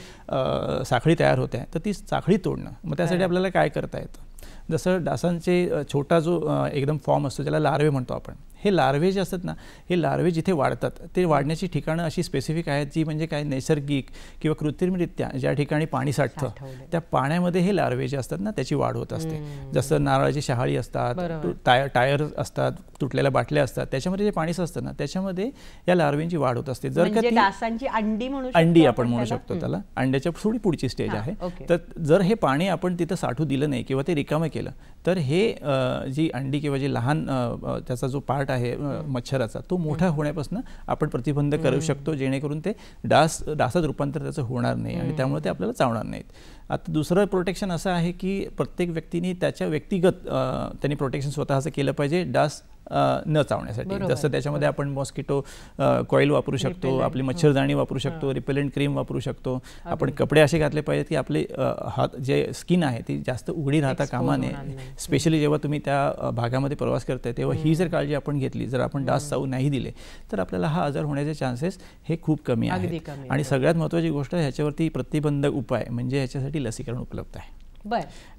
साखळी तयार होते तर ती साखळी तोडणं. मग त्यासाठी आपल्याला काय करता येतं? जसं डासांचे छोटा जो एकदम फॉर्म असतो त्याला लार्वे म्हणतो आपण, हे लार्वे जे असतात ना, हे लार्वे जिथे वाढतात ते वाढण्याची ठिकाणं अशी स्पेसिफिक आहेत जी म्हणजे काय नैसर्गिक किंवा कृत्रिमरित्या ज्या ठिकाणी पाणी साठतं त्या पाण्यामध्ये हे लार्वे जे असतात ना त्याची वाढ होत असते. जसं नारळाची शहाळी असतात, टायर असतात, तुटलेल्या बाटल्या असतात, त्याच्यामध्ये जे पाणी असतं ना त्याच्यामध्ये या लार्वेंची वाढ होत असते. जर का डासांची अंडी आपण म्हणू शकतो त्याला, अंड्याच्या थोडी पुढची स्टेज आहे. तर जर हे पाणी आपण तिथं साठू दिलं नाही किंवा ते रिकामं केलं तर हे जी अंडी किंवा जे लहान त्याचा जो पार्ट आहे मच्छराचा तो मोठा होण्यापासून आपण प्रतिबंध करू शकतो, जेणेकरून ते डासात रूपांतर त्याचं होणार नाही आणि त्यामुळे ते आपल्याला चावणार नाहीत. आता दुसरं प्रोटेक्शन असं आहे की प्रत्येक व्यक्तीने त्याच्या व्यक्तिगत त्यांनी प्रोटेक्शन स्वतःचं केलं पाहिजे डास न चावण्यासाठी. जसं त्याच्यामध्ये आपण मॉस्किटो कॉईल वापरू शकतो, आपली मच्छरदाणी वापरू शकतो, रिपेलेंट क्रीम वापरू शकतो. आपण कपडे असे घातले पाहिजेत की आपले हात जे स्किन आहे ती जास्त उघडी राहता कामा नये. स्पेशली जेव्हा तुम्ही त्या भागामध्ये प्रवास करताय तेव्हा ही जर काळजी आपण घेतली, जर आपण डास चावू नाही दिले तर आपल्याला हा आजार होण्याचे चान्सेस हे खूप कमी आहेत. आणि सगळ्यात महत्त्वाची गोष्ट ह्याच्यावरती प्रतिबंधक उपाय म्हणजे ह्याच्यासाठी लसीकरण उपलब्ध आहे.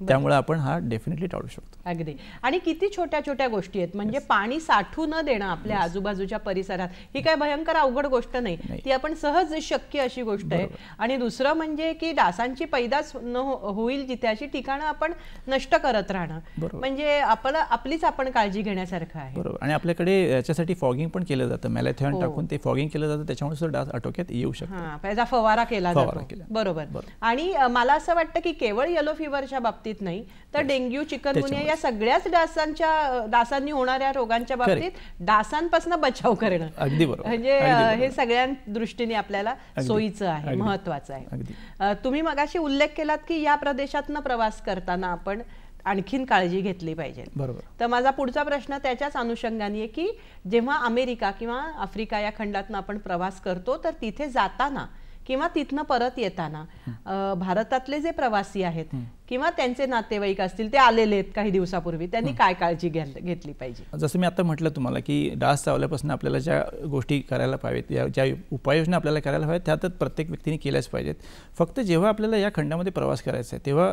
त्यामुळे आपण हा डेफिनेटली टाळू शकतो. अगदी. आणि किती छोट्या छोट्या गोष्टी आहेत, म्हणजे पाणी साठू न देणं आपल्या आजूबाजूच्या परिसरात ही काय भयंकर अवघड गोष्ट नाही, ती आपण सहज शक्य अशी गोष्ट आहे. आणि दुसरं म्हणजे की डासांची पैदास होईल जिथे अशी ठिकाणं आपण नष्ट करत राहणं, म्हणजे आपलीच आपण काळजी घेण्यासारखं आहे. बरोबर. आणि आपल्याकडे याच्यासाठी फॉगिंग पण केलं जातं, मॅलेथिऑन टाकून ते फॉगिंग केलं जातं, त्याच्यामुळे सुद्धा डास आटोक्यात येऊ शकतात. त्याचा फवारा केला जातो. बरोबर. आणि मला असं वाटतं की केवळ येलो फीवरच्या बाबतीत नाही तर डेंग्यू, चिकनगुनिया या सगळ्याच डासांनी होणाऱ्या रोगांच्या बाबतीत डासांपासून बचाव करणं अगदी बरोबर, म्हणजे हे सगळ्या दृष्टीने आपल्याला सोयीचं आहे, महत्वाचं आहे. तुम्ही मगाशी उल्लेख केलात की या प्रदेशातनं प्रवास करताना आपण आणखीन काळजी घेतली पाहिजे. बरोबर. तर माझा पुढचा प्रश्न त्याच्याच अनुषंगाने आहे की जेव्हा अमेरिका किंवा आफ्रिका या खंडातनं आपण प्रवास करतो तर तिथे जाताना किंवा तिथनं परत येताना भारतातले जे प्रवासी आहेत किंवा त्यांचे नातेवाईक असतील, ते आलेले आहेत काही दिवसापूर्वी, त्यांनी काय काळजी घेतली पाहिजे? जसं मी आता म्हटलं तुम्हाला की डास चावल्यापासून आपल्याला ज्या गोष्टी करायला पाहिजेत, ज्या उपाययोजना आपल्याला करायला हव्यात, त्यातच प्रत्येक व्यक्तीने केल्याच पाहिजेत. फक्त जेव्हा आपल्याला या खंडामध्ये प्रवास करायचा आहे तेव्हा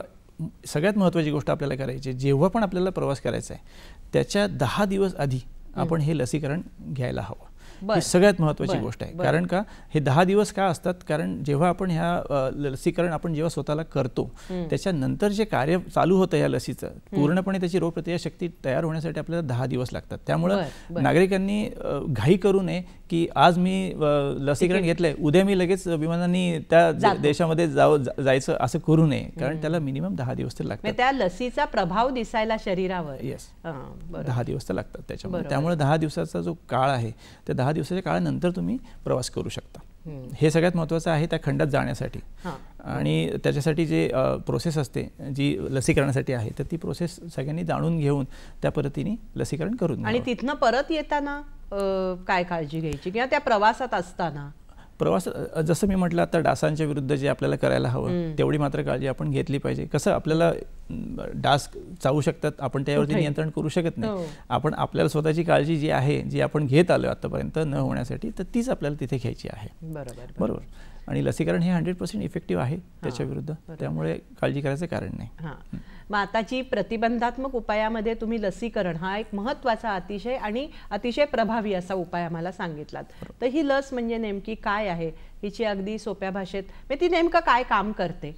सगळ्यात महत्त्वाची गोष्ट आपल्याला करायची, जेव्हा पण आपल्याला प्रवास करायचा आहे त्याच्या 10 दिवस आधी आपण हे लसीकरण घ्यायला हवं. ही सगळ्यात महत्त्वाची गोष्ट आहे. कारण का हे 10 दिवस का असतात? कारण जेव्हा आपण ह्या लसीकरण आपण जेव्हा स्वतःला करतो त्याच्यानंतर जे कार्य चालू होतं या लसीचं, पूर्णपणे त्याची रोगप्रतिकारशक्ती तयार होण्यासाठी आपल्याला 10 दिवस लागतात. त्यामुळं नागरिकांनी घाई करू नये की आज मी लसीकरण घेतलंय, उद्या मी लगेच विमानांनी त्या देशामध्ये जायचं असं करू नये. कारण त्याला मिनिमम 10 दिवस तर लागतात. त्या लसीचा प्रभाव दिसायला शरीरावर 10 दिवस तर लागतात त्याच्यामध्ये. त्यामुळे 10 दिवसाचा जो काळ आहे त्या 10 दिवसाच्या काळानंतर तुम्ही प्रवास करू शकता. हे सगळ्यात महत्त्वाचं आहे त्या खंडात जाण्यासाठी. आणि त्याच्यासाठी जे प्रोसेस असते जी लसीकरणासाठी आहे, तर ती प्रोसेस सगळ्यांनी जाणून घेऊन त्या पद्धतीने लसीकरण करून. आणि तिथनं परत येताना काय काळजी घ्यायची किंवा त्या प्रवासात असताना? प्रवास जसं मी म्हटलं आता डासांच्या विरुद्ध जे आपल्याला करायला हवं तेवढी मात्र काळजी आपण घेतली पाहिजे. कसं आपल्याला डास चावू शकतात, आपण त्यावरती नियंत्रण करू शकत नाही. आपण आपल्याला स्वतःची काळजी जी आहे, जी आपण घेत आलो आतापर्यंत न होण्यासाठी, तर तीच आपल्याला तिथे घ्यायची आहे. बरोबर. आणि लसीकरण हे 100% इफेक्टिव्ह आहे त्याच्या विरुद्ध, त्यामुळे काळजी करायचं कारण नाही. मग आताची प्रतिबंधात्मक उपायामध्ये तुम्ही लसीकरण हा एक महत्त्वाचा अतिशय प्रभावी असा उपाय आम्हाला सांगितलात. तर ही लस म्हणजे नेमकी काय आहे, हिची अगदी सोप्या भाषेत ती नेमकं काय काम करते?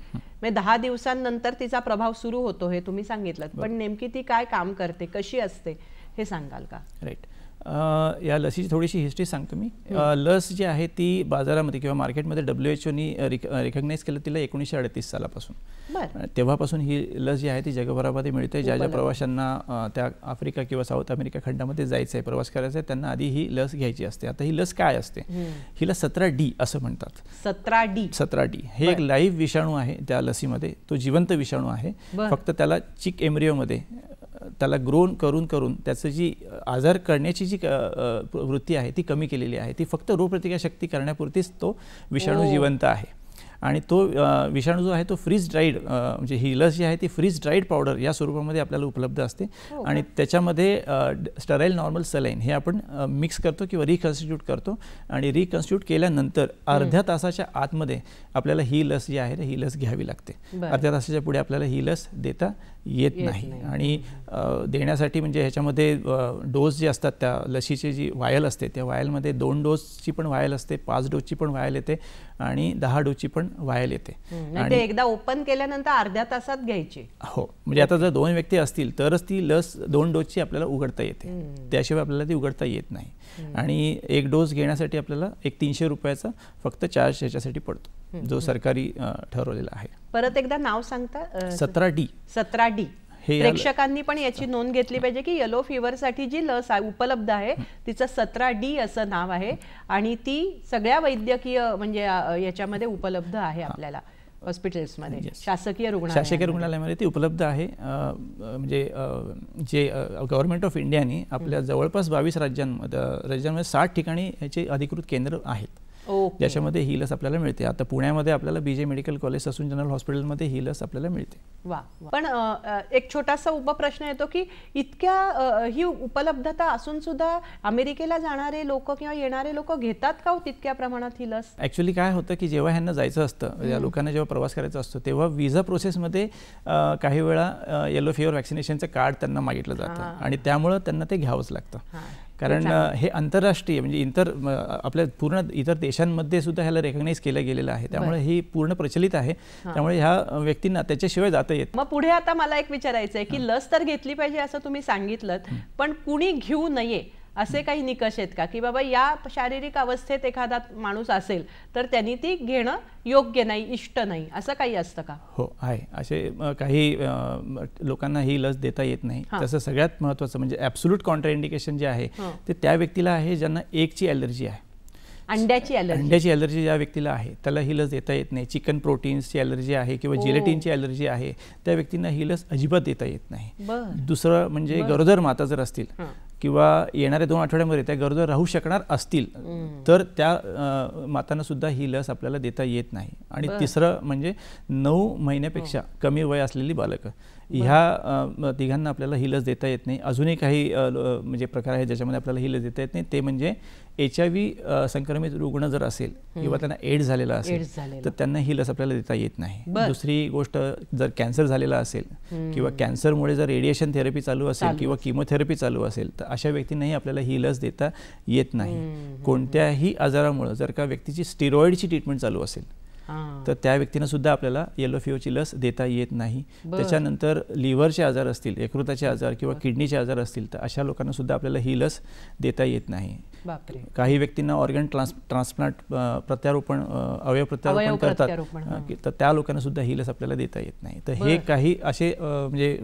10 दिवसांनंतर तिचा प्रभाव सुरू होतो हे तुम्ही सांगितलं, पण नेमकी ती काय काम करते, कशी असते, हे सांगाल का? राईट. या लसीची थोडीशी हिस्ट्री सांगतो मी. लस जी आहे ती बाजारामध्ये किंवा मार्केटमध्ये WHO रिकग्नाइज केलं तिला 1938 सालापासून. तेव्हापासून ही लस जी आहे ती जगभरामध्ये मिळते. ज्या प्रवाशांना त्या आफ्रिका किंवा साऊथ अमेरिका खंडामध्ये जायचं आहे, प्रवास करायचा आहे, त्यांना आधी ही लस घ्यायची असते. आता ही लस काय असते? हिला 17D असं म्हणतात. 17D हे एक लाईव्ह विषाणू आहे त्या लसीमध्ये. तो जिवंत विषाणू आहे. फक्त त्याला चिक एम्ब्रिओमध्ये त्याला ग्रोन करून त्याचं जी आजार करण्याची जी वृत्ती आहे ती कमी केलेली आहे. ती फक्त रोगप्रतिकारशक्ती करण्यापुरतीच तो विषाणू जिवंत आहे. आणि तो विषाणू जो आहे तो फ्रीज ड्राईड, म्हणजे ही लस जी आहे ती फ्रीज ड्राईड पावडर या स्वरूपामध्ये आपल्याला उपलब्ध असते. आणि त्याच्यामध्ये स्टराईल नॉर्मल सलाईन हे आपण मिक्स करतो किंवा रिकन्स्टिट्यूट करतो. आणि रिकन्स्टिट्यूट केल्यानंतर अर्ध्या तासाच्या आतमध्ये आपल्याला ही लस जी आहे ही लस घ्यावी लागते. अर्ध्या तासाच्या पुढे आपल्याला ही लस देता येत नाही. आणि देण्यासाठी म्हणजे ह्याच्यामध्ये डोस जे असतात त्या लसीची जी वायल असते त्या वायलमध्ये 2 डोसची पण वायल असते, 5 डोसची पण वायल येते आणि 10 डोसची पण वायल येते. आणि एकदा ओपन केल्यानंतर अर्ध्या तासात घ्यायची. हो, म्हणजे आता जर 2 व्यक्ती असतील तरच ती लस 2 डोसची आपल्याला उघडता येते, त्याशिवाय आपल्याला ती उघडता येत नाही. आणि 1 डोस घेण्यासाठी आपल्याला एक 300 रुपयाचा फक्त चार्ज ह्याच्यासाठी पडतो, जो सरकारी ठरवलेला आहे. परत एकदा नाव सांगता? 17D. प्रेक्षकांनी पण याची नोंद घेतली पाहिजे की येलो फीवर साठी जी लस उपलब्ध आहे तिचं 17D असं नाव आहे. आणि ती सगळ्या वैद्यकीय म्हणजे याच्यामध्ये उपलब्ध आहे आपल्याला हॉस्पिटल्समध्ये, शासकीय रुग्णालयामध्ये ती उपलब्ध आहे. म्हणजे जे गव्हर्नमेंट ऑफ इंडियाने आपल्या जवळपास 22 राज्यांमध्ये 60 ठिकाणी याचे अधिकृत केंद्र आहेत, ज्याच्यामध्ये ही लस आपल्याला मिळते. आता पुण्यामध्ये आपल्याला BJ medical college Sassoon general हॉस्पिटलमध्ये ही लस आपल्याला मिळते. वा. पण एक छोटासा उपप्रश्न येतो की इतक्या ही उपलब्धता असून सुद्धा अमेरिकेला जाणारे लोक किंवा येणारे लोक घेतात का तितक्या प्रमाणात ही लस? ऍक्च्युली काय होतं की जेव्हा ह्यांना जायचं असतं, या लोकांना जेव्हा प्रवास करायचा असतो तेव्हा व्हिसा प्रोसेसमध्ये काही वेळा येलो फीवर वॅक्सिनेशनचं कार्ड त्यांना मागितलं जातं आणि त्यामुळं त्यांना ते घ्यावंच लागतं. कारण हे आंतरराष्ट्रीय म्हणजे आपल्या पूर्ण इतर देशांमध्ये सुद्धा ह्याला रेकग्नाइज केलं गेलेलं आहे. त्यामुळे ही पूर्ण प्रचलित आहे. त्यामुळे ह्या व्यक्तींना त्याच्याशिवाय जाता येत. मग पुढे आता मला एक विचारायचं आहे की लस तर घेतली पाहिजे असं तुम्ही सांगितलं, पण कुणी घेऊ नये असे काही निकष आहेत का? की बाबा या शारीरिक अवस्थेत एखादा माणूस असेल तर त्यांनी ती घेणं योग्य नाही, इष्ट नाही, असं काही असतं का? हो, आहे. असे काही लोकांना ही लस देता येत नाही. तसं सगळ्यात महत्त्वाचं म्हणजे ॲब्सोल्यूट कॉन्ट्राइंडिकेशन जे आहे ते त्या व्यक्तीला आहे ज्यांना एकची ॲलर्जी आहे. अंड्याची ॲलर्जी ज्या व्यक्तीला आहे त्याला ही लस देता येत नाही. चिकन प्रोटीन्सची ॲलर्जी आहे किंवा जिलेटिनची ॲलर्जी आहे त्या व्यक्तींना ही लस अजिबात देता येत नाही. दुसरं म्हणजे गरोदर माता जर असतील किंवा येणाऱ्या 2 आठवड्यामध्ये त्या गरोदर राहू शकणार असतील तर त्या मातांना सुद्धा ही लस आपल्याला देता येत नाही. आणि तिसरं म्हणजे 9 महिन्यापेक्षा कमी वय असलेली बालकं, ह्या तिघांना आपल्याला ही लस देता येत नाही. अजूनही काही म्हणजे प्रकार आहेत ज्याच्यामध्ये आपल्याला ही लस देता येत नाही. ते म्हणजे HIV संक्रमित रुग्ण जर असेल किंवा त्यांना एड्स झालेला असेल तर त्यांना ही लस आपल्याला देता येत नाही. दुसरी गोष्ट, जर कॅन्सर झालेला असेल किंवा कॅन्सरमुळे जर रेडिएशन थेरपी चालू असेल किंवा किमोथेरपी चालू असेल तर अशा व्यक्तींनाही आपल्याला ही लस देता येत नाही. कोणत्याही आजारामुळे जर का व्यक्तीची स्टिरॉइडची ट्रीटमेंट चालू असेल तर त्या व्यक्तींना सुद्धा आपल्याला येलो फीवरची लस देता येत नाही. त्याच्यानंतर लिव्हरचे आजार असतील, यकृताचे आजार किंवा किडनीचे आजार असतील तर अशा लोकांना सुद्धा आपल्याला ही लस देता येत नाही. काही व्यक्तींना ऑर्गन ट्रान्सप्लांट प्रत्यारोपण, अवयव प्रत्यारोपण करतात तर त्या लोकांना सुद्धा ही लस आपल्याला देता येत नाही. तर हे काही असे म्हणजे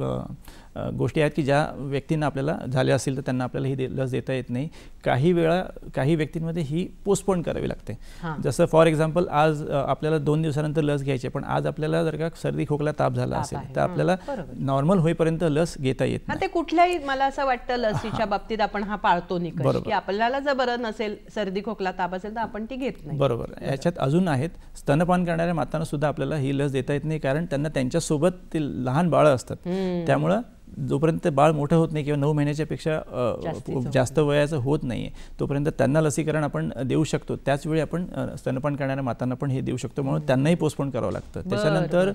गोष्टी आहेत की ज्या व्यक्तींना आपल्याला झाले असेल तर त्यांना आपल्याला ही लस देता येत नाही. काही वेळा काही व्यक्तींमध्ये ही पोस्टपोन करावी लागते. जसं फॉर एक्झाम्पल आज आपल्याला 2 दिवसानंतर लस घ्यायची, पण आज आपल्याला जर का सर्दी खोकला ताप झाला असेल तर आपल्याला नॉर्मल होईपर्यंत लस घेता येत नाही. ते कुठल्याही, मला असं वाटतं लसीच्या बाबतीत आपण हा पाळतो निकष की आपल्याला जर बरं नसेल, सर्दी खोकला ताप असेल तर आपण ती घेत नाही. बरोबर. याच्यात अजून आहेत, स्तनपान करणाऱ्या मातांना सुद्धा आपल्याला ही लस देता येत नाही, कारण त्यांना त्यांच्यासोबत ते लहान बाळं असतात. त्यामुळं जोपर्यंत बाळ मोठं होत नाही किंवा 9 महिन्याच्या पेक्षा जास्त वयाचं होत नाही तोपर्यंत त्यांना लसीकरण आपण देऊ शकतो. त्याचवेळी आपण स्तनपान करणाऱ्या मातांना पण हे देऊ शकतो, म्हणून त्यांनाही पोस्टपोन करावं लागतं. त्याच्यानंतर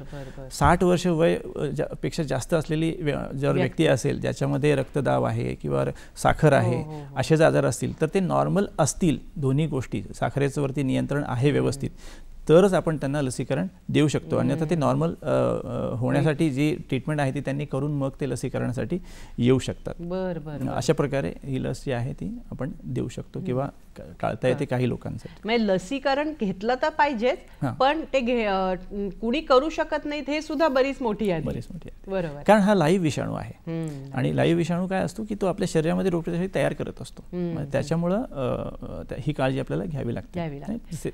60 वर्ष वय पेक्षा जास्त असलेली जर व्यक्ती असेल, ज्याच्यामध्ये रक्तदाब आहे किंवा साखर आहे, असे आजार असतील तर ते नॉर्मल असतील, दोन्ही गोष्टी साखरेचं वरती नियंत्रण आहे व्यवस्थित, तरच आपण त्यांना लसीकरण देऊ शकतो. अन्यथा ते नॉर्मल होण्यासाठी जी ट्रीटमेंट आहे ती त्यांनी करून मग ते लसीकरणासाठी येऊ शकतात. अशा प्रकारे ही लस जी आहे ती आपण देऊ शकतो किंवा टाळता येते काही लोकांसाठी. म्हणजे लसीकरण घेतलं तर पाहिजेच, पण ते कुणी करू शकत नाहीत हे सुद्धा बरीच मोठी आहे. बरोबर. कारण हा लाईव्ह विषाणू आहे आणि लाईव्ह विषाणू काय असतो की तो आपल्या शरीरामध्ये रोगप्रतिकारक तयार करत असतो. त्याच्यामुळं ही काळजी आपल्याला घ्यावी लागते.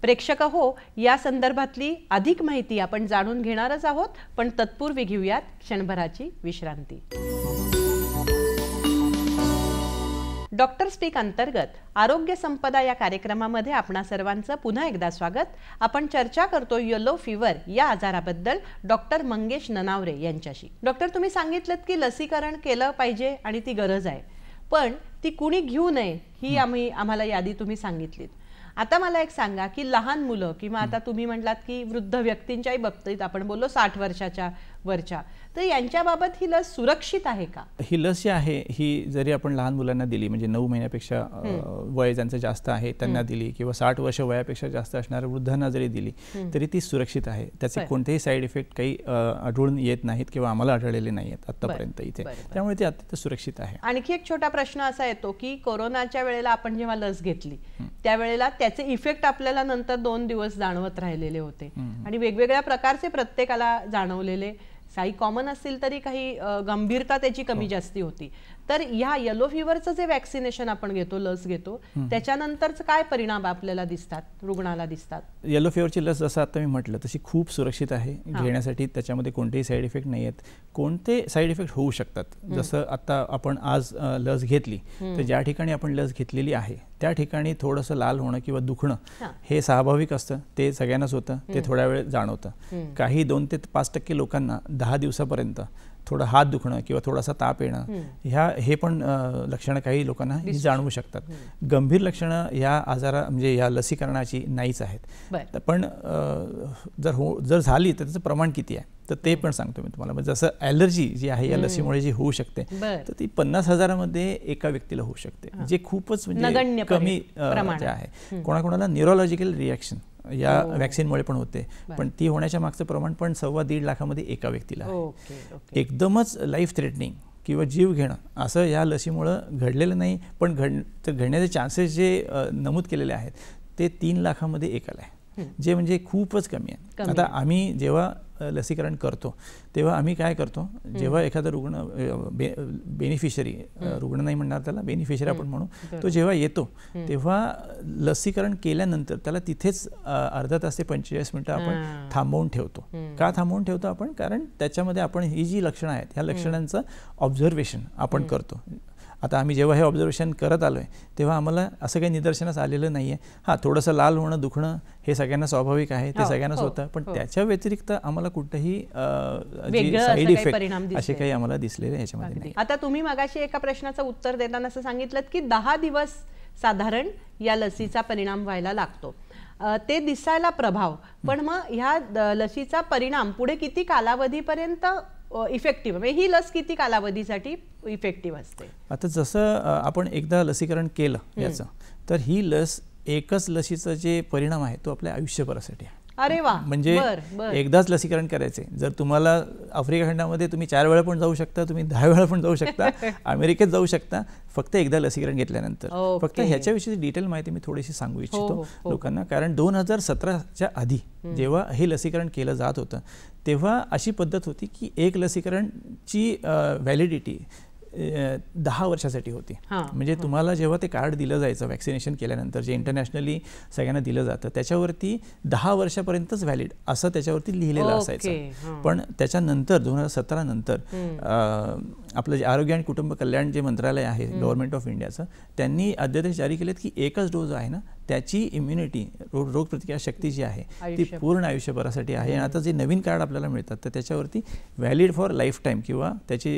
प्रेक्षक हो, या संदर्भातली अधिक माहिती आपण जाणून घेणारच आहोत, पण तत्पूर्वी घेऊयात क्षणभराची विश्रांती. डॉक्टर स्पीक अंतर्गत आरोग्य संपदा या कार्यक्रमामध्ये आपणा सर्वांचं पुन्हा एकदा स्वागत. आपण चर्चा करतो येलो फीवर या आजाराबद्दल डॉक्टर मंगेश ननावरे यांच्याशी. डॉक्टर, तुम्ही सांगितलं की लसीकरण केलं पाहिजे आणि ती गरज आहे, पण ती कुणी घेऊ नये ही आम्हाला यादी तुम्ही सांगितलीत. आता मला एक सांगा की लहान मुलं किंवा आता तुम्ही म्हटलात की वृद्ध व्यक्तींच्याही बाबतीत आपण बोललो 60 वर्षाच्या वरच्या, तर यांच्याबाबत ही लस सुरक्षित आहे का? ही लस जी आहे ही जरी आपण लहान मुलांना दिली, म्हणजे 9 महिन्यापेक्षा वय ज्यांचं जास्त आहे त्यांना दिली किंवा 60 वर्ष वयापेक्षा जास्त असणाऱ्या वृद्धांना जरी दिली तरी ती सुरक्षित आहे. त्याचे कोणतेही साईड इफेक्ट काही आढळून येत नाहीत किंवा आम्हाला आढळलेले नाही आहेत आतापर्यंत इथे, त्यामुळे ते अत्यंत सुरक्षित आहे. आणखी एक छोटा प्रश्न असा येतो की कोरोनाच्या वेळेला आपण जेव्हा लस घेतली त्यावेळेला त्याचे इफेक्ट आपल्याला नंतर 2 दिवस जाणवत राहिलेले होते आणि वेगवेगळ्या प्रकारचे प्रत्येकाला जाणवलेले, काही कॉमन असतील तरी काही गंभीरता त्याची कमी जास्ती होती. तर ह्या येलो फीवरचं जे वॅक्सिनेशन आपण घेतो, लस घेतो, त्याच्यानंतरच काय परिणाम आपल्याला दिसतात, रुग्णाला दिसतात? येलो फीवरची लस जसं आता मी म्हटलं तशी खूप सुरक्षित आहे घेण्यासाठी. त्याच्यामध्ये कोणतेही साईड इफेक्ट नाही आहेत. कोणते साईड इफेक्ट होऊ शकतात, जसं आता आपण आज लस घेतली तर ज्या ठिकाणी आपण लस घेतलेली आहे त्या ठिकाणी थोडंसं लाल होणं किंवा दुखणं हे स्वाभाविक असतं, ते सगळ्यांनाच होतं, ते थोड्या वेळ जाणवतं. काही 2 ते 5% लोकांना 10 दिवसापर्यंत थोडं हात दुखणं किंवा थोडासा ताप येणं हे पण लक्षणं काही लोकांना जाणवू शकतात. गंभीर लक्षणं या म्हणजे या लसीकरणाची नाहीच आहेत. पण जर झाली तर त्याचं प्रमाण किती आहे तर ते पण सांगतो मी तुम्हाला. म्हणजे जसं ॲलर्जी जी आहे या लसीमुळे जी होऊ शकते तर ती 50,000मध्ये एका व्यक्तीला होऊ शकते, जे खूपच म्हणजे कमी आहे. कोणाकोणाला न्यूरोलॉजिकल रिॲक्शन या वॅक्सिनमुळे पण होते, पण ती होण्याच्या मागचं प्रमाण पण 1.25 लाखामध्ये एका व्यक्तीला आहे. एकदमच लाईफ थ्रेटनिंग किंवा जीव घेणं असं या लसीमुळं घडलेलं नाही, पण घडण्याचे चान्सेस जे नमूद केलेले आहेत ते 3 लाखामध्ये एकाला आहे, जे म्हणजे खूपच कमी आहे. आता आम्ही जेव्हा लसीकरण करतो तेव्हा आम्ही काय करतो, जेव्हा एखादा रुग्ण बेनिफिशरी, रुग्ण नाही म्हणणार त्याला, बेनिफिशरी आपण म्हणू, तो जेव्हा येतो तेव्हा लसीकरण केल्यानंतर त्याला तिथेच अर्धा तास ते 45 मिनिटं आपण थांबवून ठेवतो. का थांबवून ठेवतो आपण? कारण त्याच्यामध्ये आपण ही जी लक्षणं आहेत ह्या लक्षणांचं ऑब्झर्वेशन आपण करतो. आता आम्ही जेव्हा हे ऑब्झर्वेशन करत आलो आहे तेव्हा आम्हाला असं काही निदर्शनास आलेलं नाही आहे. हां, थोडंसं लाल होणं, दुखणं हे सगळ्यांना स्वाभाविक आहे, ते सगळ्यांनाच होतं, पण त्याच्या व्यतिरिक्त आम्हाला कुठेही साईड इफेक्ट असे काही आम्हाला दिसलेले ह्याच्यामध्ये नाही. आता तुम्ही मगाशी एका प्रश्नाचं उत्तर देताना असं सांगितलं की 10 दिवस साधारण या लसीचा परिणाम व्हायला लागतो, ते दिसायला प्रभाव, पण मग ह्या लसीचा परिणाम पुढे किती कालावधीपर्यंत इफेक्टिव्ह, म्हणजे ही लस किती कालावधीसाठी इफेक्टिव्ह असते? आता जसं आपण एकदा लसीकरण केलं याचं, तर ही लस एकच लसीचा जे परिणाम आहे तो आपल्या आयुष्यभरासाठी आहे. अरे वा, म्हणजे एकदाच लसीकरण करायचे. जर तुम्हाला आफ्रिका खंडामध्ये तुम्ही 4 वेळा पण जाऊ शकता, तुम्ही 10 वेळा पण जाऊ शकता, अमेरिकेत जाऊ शकता, फक्त एकदा लसीकरण घेतल्यानंतर. फक्त ह्याच्याविषयी डिटेल माहिती मी थोडीशी सांगू इच्छितो लोकांना, कारण 2017च्या आधी जेव्हा हे लसीकरण केलं जात होतं तेव्हा अशी पद्धत होती की एक लसीकरणची व्हॅलिडिटी 10 वर्षासाठी होती. म्हणजे तुम्हाला जेव्हा ते कार्ड दिलं जायचं वॅक्सिनेशन केल्यानंतर, जे इंटरनॅशनली सगळ्यांना दिलं जातं, त्याच्यावरती 10 वर्षापर्यंतच व्हॅलिड असं त्याच्यावरती लिहिलेलं असायचं. पण त्याच्यानंतर 2017 नंतर आपलं जे आरोग्य आणि कुटुंब कल्याण जे मंत्रालय आहे गव्हर्नमेंट ऑफ इंडियाचं, त्यांनी अध्यादेश जारी केलेत की एकच डोस आहे ना त्याची इम्युनिटी, रोगप्रतिकारक शक्ती जी आहे ती पूर्ण आयुष्यभरासाठी आहे. आणि आता जे नवीन कार्ड आपल्याला मिळतात तर त्याच्यावरती व्हॅलिड फॉर लाईफ टाईम किंवा त्याची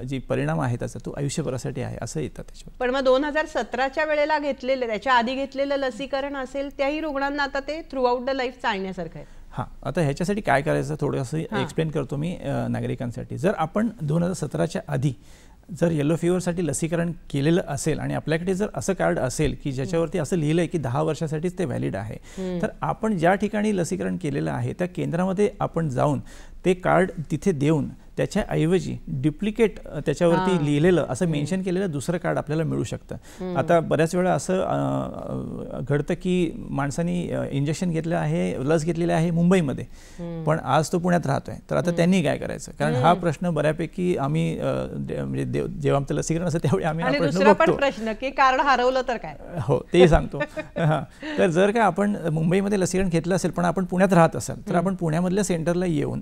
जी परिणाम आहे त्याचा तो आयुष्यभरासाठी आहे असं येतात त्याच्यावर. पण मग 2017च्या वेळेला घेतलेले, त्याच्या आधी घेतलेलं लसीकरण असेल त्याही रुग्णांना आता ते थ्रू आउट द लाईफ चालण्यासारखं आहे. हां, आता ह्याच्यासाठी काय करायचं थोडंसं एक्सप्लेन करतो मी नागरिकांसाठी. जर आपण 2017च्या आधी जर येलो फीवरसाठी लसीकरण केलेलं असेल आणि आपल्याकडे जर असं कार्ड असेल की ज्याच्यावरती असं लिहिलं आहे की 10 वर्षासाठीच ते व्हॅलिड आहे, तर आपण ज्या ठिकाणी लसीकरण केलेलं आहे त्या केंद्रामध्ये आपण जाऊन ते कार्ड तिथे देऊन त्याच्याऐवजी डुप्लिकेट त्याच्यावरती लिहिलेलं असं मेन्शन केलेलं दुसरं कार्ड आपल्याला मिळू शकतं. आता बऱ्याच वेळा असं घडतं की माणसांनी इंजेक्शन घेतलं आहे, लस घेतलेली आहे मुंबईमध्ये, पण आज तो पुण्यात राहतोय, तर आता त्यांनी काय करायचं? कारण हा प्रश्न बऱ्यापैकी आम्ही म्हणजे जेव्हा आमचं लसीकरण असतं त्यावेळी आम्ही हा प्रश्न बघतो. प्रश्न की कार्ड हरवलं तर काय? हो, तेही सांगतो. तर जर का आपण मुंबईमध्ये लसीकरण घेतलं असेल पण आपण पुण्यात राहत असाल तर आपण पुण्यामधल्या सेंटरला येऊन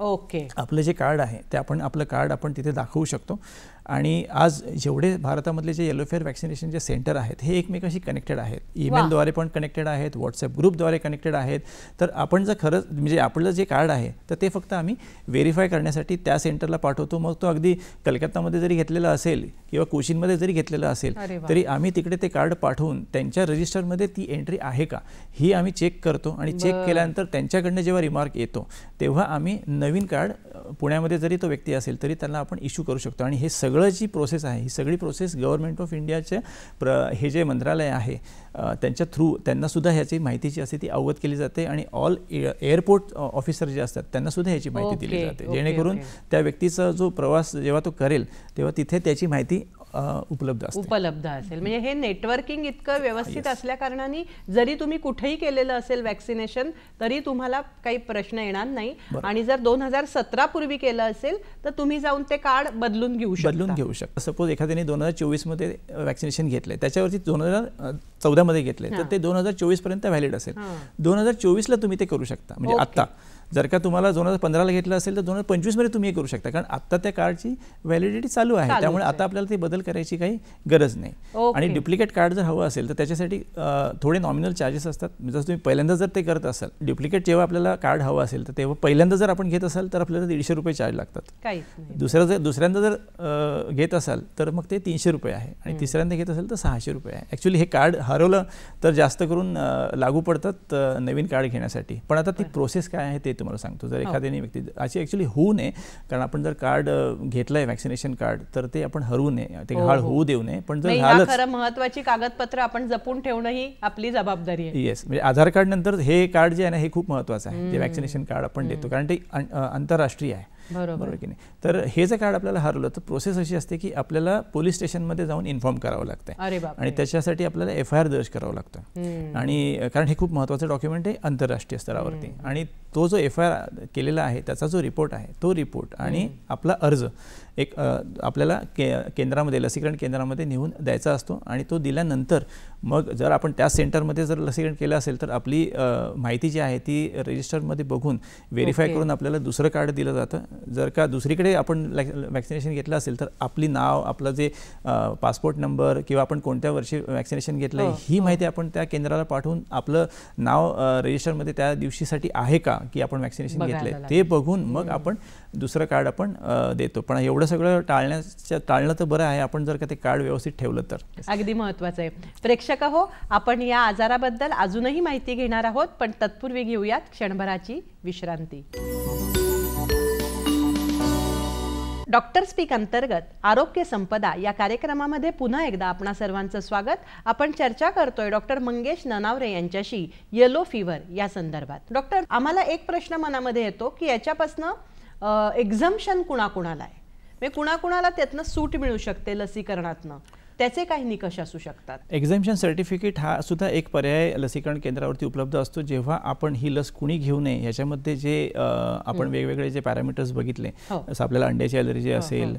आपलं जे कार्ड आहे ते आपण आपलं कार्ड आपण तिथे दाखवू शकतो. आणि आज जेवढे भारतामधले जे येलो फेअर वॅक्सिनेशनचे सेंटर आहेत हे एकमेकांशी कनेक्टेड आहेत, ईमेलद्वारे पण कनेक्टेड आहेत, व्हॉट्सअप ग्रुपद्वारे कनेक्टेड आहेत. तर आपण जर खरंच म्हणजे आपलं जे कार्ड आहे तर ते फक्त आम्ही व्हेरीफाय करण्यासाठी त्या सेंटरला पाठवतो. मग तो अगदी कलकत्तामध्ये जरी घेतलेला असेल किंवा कोचीनमध्ये जरी घेतलेलं असेल तरी आम्ही तिकडे ते कार्ड पाठवून त्यांच्या रजिस्टरमध्ये ती एंट्री आहे का ही आम्ही चेक करतो. आणि चेक केल्यानंतर त्यांच्याकडनं जेव्हा रिमार्क येतो तेव्हा आम्ही नवीन कार्ड पुण्यामध्ये जरी तो व्यक्ती असेल तरी त्यांना आपण इश्यू करू शकतो. आणि हे सगळं जी प्रोसेस आहे ही सगळी प्रोसेस गव्हर्नमेंट ऑफ इंडियाचे हे जे मंत्रालय आहे त्यांच्या थ्रू त्यांनासुद्धा ह्याची माहितीची असते ती अवगत केली जाते. आणि ऑल एअरपोर्ट ऑफिसर जे असतात त्यांनासुद्धा ह्याची माहिती दिली जाते, जेणेकरून त्या व्यक्तीचा जो प्रवास जेव्हा तो करेल तेव्हा तिथे त्याची माहिती उपलब्ध असेल. म्हणजे हे नेटवर्किंग इतकं व्यवस्थित असल्या कारणाने जरी तुम्ही कुठेही केलेलं असेल वॅक्सिनेशन तरी तुम्हाला काही प्रश्न येणार नाही. आणि जर 2017 पूर्वी केलं असेल तर तुम्ही जाऊन ते कार्ड बदलून घेऊ शकता. सपोज एखाद्याने 2024 मध्ये वॅक्सिनेशन घेतलंय, त्याच्यावरती 2014 मध्ये घेतलंय तर ते 2024 पर्यंत व्हॅलिड असेल. 2024ला तुम्ही ते करू शकता. म्हणजे आता जर का तुम्हाला 2015ला घेतलं असेल तर 2025 मध्ये तुम्ही हे करू शकता, कारण आता त्या कार्डची व्हॅलिडिटी चालू आहे. त्यामुळे आता आपल्याला ते बदल करायची काही गरज नाही. आणि डुप्लिकेट कार्ड जर हवं असेल तर त्याच्यासाठी थोडे नॉमिनल चार्जेस असतात. जसं तुम्ही पहिल्यांदा जर ते करत असाल, डुप्लिकेट जेव्हा आपल्याला कार्ड हवं असेल तर तेव्हा पहिल्यांदा जर आपण घेत असाल तर आपल्याला 150 रुपये चार्ज लागतात. दुसऱ्यांदा जर घेत असाल तर मग ते 300 रुपये आहे. आणि तिसऱ्यांदा घेत असेल तर 600 रुपये आहे. ॲक्च्युली हे कार्ड हरवलं तर जास्त करून लागू पडतात नवीन कार्ड घेण्यासाठी. पण आता ती प्रोसेस काय आहे ते तुम्हाला सांगतो. जर एखाद्याने व्यक्ती अशी ॲक्च्युली होऊ नये, कारण आपण जर कार्ड घेतलंय वॅक्सिनेशन कार्ड तर ते आपण हरवू नये, ते घाळ होऊ देऊ नये. पण जर झालं, खरं महत्त्वाची कागदपत्र आपण जपून ठेवणं ही आपली जबाबदारी आहे. येस, म्हणजे आधार कार्ड नंतर हे कार्ड जे आहे ना हे खूप महत्त्वाचं आहे, जे वॅक्सिनेशन कार्ड आपण देतो, कारण ते आंतरराष्ट्रीय आहे. बरोबर की नाही? तर हे जर कार्ड आपल्याला हरवलं तर प्रोसेस अशी असते की आपल्याला पोलीस स्टेशनमध्ये जाऊन इन्फॉर्म करावं लागतं आणि त्याच्यासाठी आपल्याला FIR दर्ज करावं लागतं. आणि कारण हे खूप महत्त्वाचं डॉक्युमेंट आहे आंतरराष्ट्रीय स्तरावरती. आणि तो जो FIR केलेला आहे त्याचा जो रिपोर्ट आहे तो रिपोर्ट आणि आपला अर्ज आपल्याला केंद्रामध्ये, लसीकरण केंद्रामध्ये नेऊन द्यायचा असतो. आणि तो दिल्यानंतर मग जर आपण त्या सेंटरमध्ये जर लसीकरण केलं असेल तर आपली माहिती जी आहे ती रजिस्टरमध्ये बघून व्हेरीफाय करून आपल्याला दुसरं कार्ड दिलं जातं. जर का दुसरीकडे आपण वॅक्सिनेशन घेतलं असेल तर आपली नाव, आपलं जे पासपोर्ट नंबर किंवा आपण कोणत्या वर्षी वॅक्सिनेशन घेतलं ही माहिती आपण त्या केंद्राला पाठवून आपलं नाव रजिस्टरमध्ये त्या दिवशीसाठी आहे का की आपण वॅक्सिनेशन घेतले ते बघून मग आपण दुसरं कार्ड आपण देतो. पण एवढं सगळं टाळणं तर बरं आहे आपण जर का ते कार्ड व्यवस्थित ठेवलं तर. अगदी महत्त्वाचं आहे. प्रेक्षक हो, आपण या आजाराबद्दल अजूनही माहिती घेणार आहोत, पण तत्पूर्वी घेऊयात क्षणभराची विश्रांती. डॉक्टर स्पीक अंतर्गत आरोग्य संपदा या कार्यक्रमामध्ये पुन्हा एकदा आपणा सर्वांचं स्वागत. आपण चर्चा करतोय डॉक्टर मंगेश ननावरे यांच्याशी येलो फीवर या संदर्भात. डॉक्टर, आम्हाला एक प्रश्न मनामध्ये येतो की याच्यापासनं एक्झम्पशन कुणाकुणाला आहे, म्हणजे कुणाकुणाला त्यातनं सूट मिळू शकते लसीकरणातनं, त्याचे काही निकष असू शकतात? एक्झम्पशन सर्टिफिकेट हा सुद्धा एक पर्याय लसीकरण केंद्रावरती उपलब्ध असतो. जेव्हा आपण ही लस कुणी घेऊ नये याच्यामध्ये जे आपण वेगवेगळे जे पॅरामीटर्स बघितले, जसं आपल्याला अंड्याची ॲलर्जी असेल,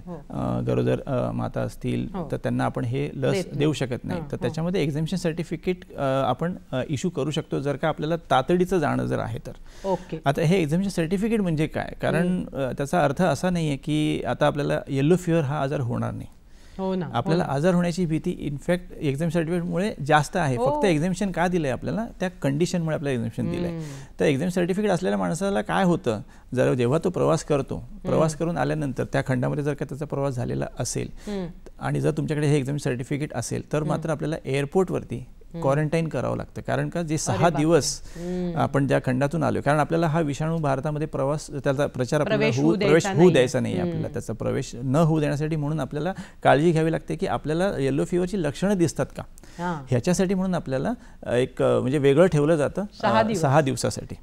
गरोदर माता असतील तर त्यांना आपण हे लस देऊ शकत नाही, तर त्याच्यामध्ये एक्झम्पशन सर्टिफिकेट आपण इश्यू करू शकतो जर का आपल्याला तातडीचं जाणं जर आहे तर. ओके. आता हे एक्झम्पशन सर्टिफिकेट म्हणजे काय? कारण त्याचा अर्थ असा नाही आहे की आता आपल्याला येलो फीवर हा आजार होणार नाही. आपल्याला आजार होण्याची भीती इनफॅक्ट एक्झाम सर्टिफिकेटमुळे जास्त आहे. फक्त एक्झामिशन का दिलंय आपल्याला? त्या कंडिशनमुळे आपल्याला एक्झामिशन दिलंय. तर एक्झाम सर्टिफिकेट असलेल्या माणसाला काय होतं, जर जेव्हा तो प्रवास करतो, प्रवास करून आल्यानंतर त्या खंडामध्ये जर का त्याचा प्रवास झालेला असेल आणि जर तुमच्याकडे हे एक्झाम सर्टिफिकेट असेल तर मात्र आपल्याला एअरपोर्टवरती क्वारंटाईन करावं लागतं. कारण का जे 6 दिवस आपण ज्या खंडातून आलो, कारण आपल्याला हा विषाणू भारतामध्ये त्याचा प्रचार प्रवेश होऊ द्यायचा नाही, आपल्याला त्याचा प्रवेश न होऊ देण्यासाठी म्हणून आपल्याला काळजी घ्यावी लागते की आपल्याला येलो फीवरची लक्षणं दिसतात का, ह्याच्यासाठी म्हणून आपल्याला एक म्हणजे वेगळं ठेवलं जातं 6 दिवसासाठी.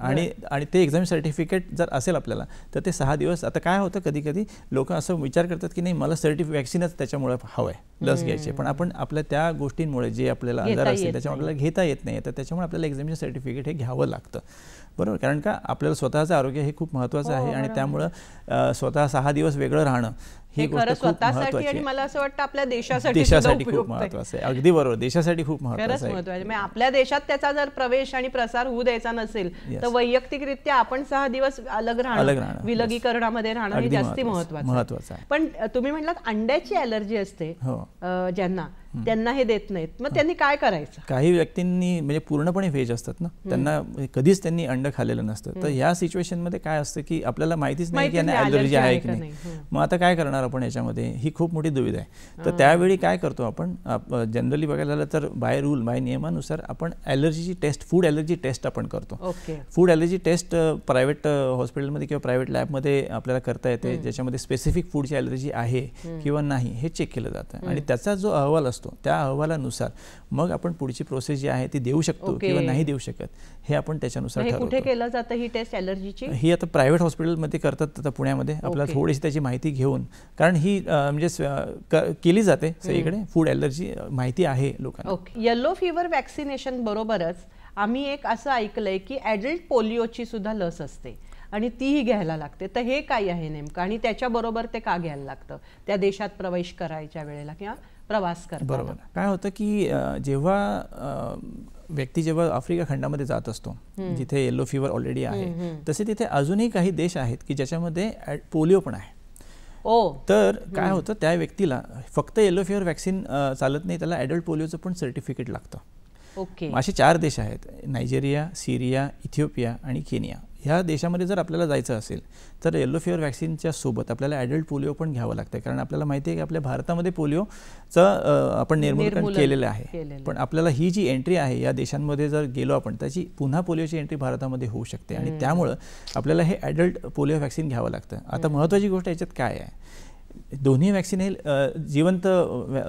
आणि ते एक्झाम सर्टिफिकेट जर असेल आपल्याला तर ते 6 दिवस. आता काय होतं, कधी कधी लोक असं विचार करतात की नाही मला व्हॅक्सिनच त्याच्यामुळे हवंय लस घ्यायची, पण आपण आपल्या त्या गोष्टींमुळे जे आपल्याला आजार असेल त्याच्यामुळे आपल्याला घेता येत नाही, तर त्याच्यामुळे आपल्याला एक्झामिनेशन सर्टिफिकेट हे घ्यावं लागतं. बरोबर, कारण का आपल्याला स्वतःचं आरोग्य हे खूप महत्त्वाचं आहे आणि त्यामुळं स्वतः 6 दिवस वेगळं राहणं ही गोष्ट खूप महत्त्वाची आहे. मला असं वाटतं आपल्या देशासाठी खूप महत्त्वाचं आहे. अगदी बरोबर, देशासाठी खूप महत्त्वाचं आहे. म्हणजे आपल्या देशात त्याचा जर प्रवेश आणि प्रसार होऊ द्यायचा नसेल तर वैयक्तिकरित्या आपण 6 दिवस अलग राहणं, विलगीकरणामध्ये राहणं हे जास्ती महत्त्वाचं आहे. पण तुम्ही म्हटलात अंड्याची ॲलर्जी असते ज्यांना, त्यांना हे देत नाहीत, मग त्यांनी काय करायचं? काही व्यक्तींनी म्हणजे पूर्णपणे व्हेज असतात ना, त्यांना कधीच त्यांनी अंड खाल्लेलं नसतं, तर या सिच्युएशन मध्ये काय असतं की आपल्याला माहितीच नाही की यांना ॲलर्जी आहे की नाही. मग आता काय करणार आपण याच्यामध्ये, ही खूप मोठी दुविधा आहे. तर त्यावेळी काय करतो आपण, जनरली बघायला झालं तर बाय रूल, बाय नियमानुसार आपण ॲलर्जीची टेस्ट, फूड ॲलर्जी टेस्ट आपण करतो. फूड ॲलर्जी टेस्ट प्रायव्हेट हॉस्पिटलमध्ये किंवा प्रायव्हेट लॅबमध्ये आपल्याला करता येते, ज्याच्यामध्ये स्पेसिफिक फूडची ॲलर्जी आहे किंवा नाही हे चेक केलं जातं आणि त्याचा जो अहवाल असतो त्या अहवालानुसार मग आपण पुढची प्रोसेस जी आहे ती देऊ शकतो किंवा नाही देऊ शकत, हे आपण त्याच्यानुसार ठरवतो. कुठे केलं जातं ही टेस्ट ॲलर्जीची? ही आता प्रायव्हेट हॉस्पिटलमध्ये करतात, आता पुण्यामध्ये. आपल्याला थोडीशी त्याची माहिती घेऊन, कारण ही म्हणजे केली जाते सगळीकडे, फूड ॲलर्जी माहिती आहे लोकांना. येलो फीवर वॅक्सिनेशन बरोबरच आम्ही एक असं ऐकलंय की ॲडल्ट पोलिओची सुद्धा लस असते आणि तीही घ्यायला लागते, तर हे काय आहे नेमकं आणि त्याच्याबरोबर ते का घ्यायला लागतं त्या देशात प्रवेश करायच्या वेळेला किंवा प्रवास करताना? बरोबर, काय होतं की जेव्हा व्यक्ती जेव्हा आफ्रिका खंडामध्ये जात असतो जिथे येलो फीवर ऑलरेडी आहे, तसे तिथे अजूनही काही देश आहेत की ज्याच्यामध्ये पोलिओ पण आहे. तर काय होतं, त्या व्यक्तीला फक्त येलो फीवर वॅक्सिन चालत नाही, त्याला ॲडल्ट पोलिओचं पण सर्टिफिकेट लागतं. असे 4 देश आहेत, नायजेरिया, सीरिया, इथिओपिया आणि केनिया. ह्या देशामध्ये जर आपल्याला जायचं असेल तर येलो फीवर वॅक्सिनच्या सोबत आपल्याला ॲडल्ट पोलिओ पण घ्यावं लागतं, कारण आपल्याला माहिती आहे की आपल्या भारतामध्ये पोलिओचं आपण निर्मूलन केलेलं आहे, पण आपल्याला ही जी एंट्री आहे या देशांमध्ये जर गेलो आपण, त्याची पुन्हा पोलिओची एंट्री भारतामध्ये होऊ शकते आणि त्यामुळं आपल्याला हे ॲडल्ट पोलिओ वॅक्सिन घ्यावं लागतं. आता महत्त्वाची गोष्ट याच्यात काय आहे, दोन्ही वॅक्सिन हे जिवंत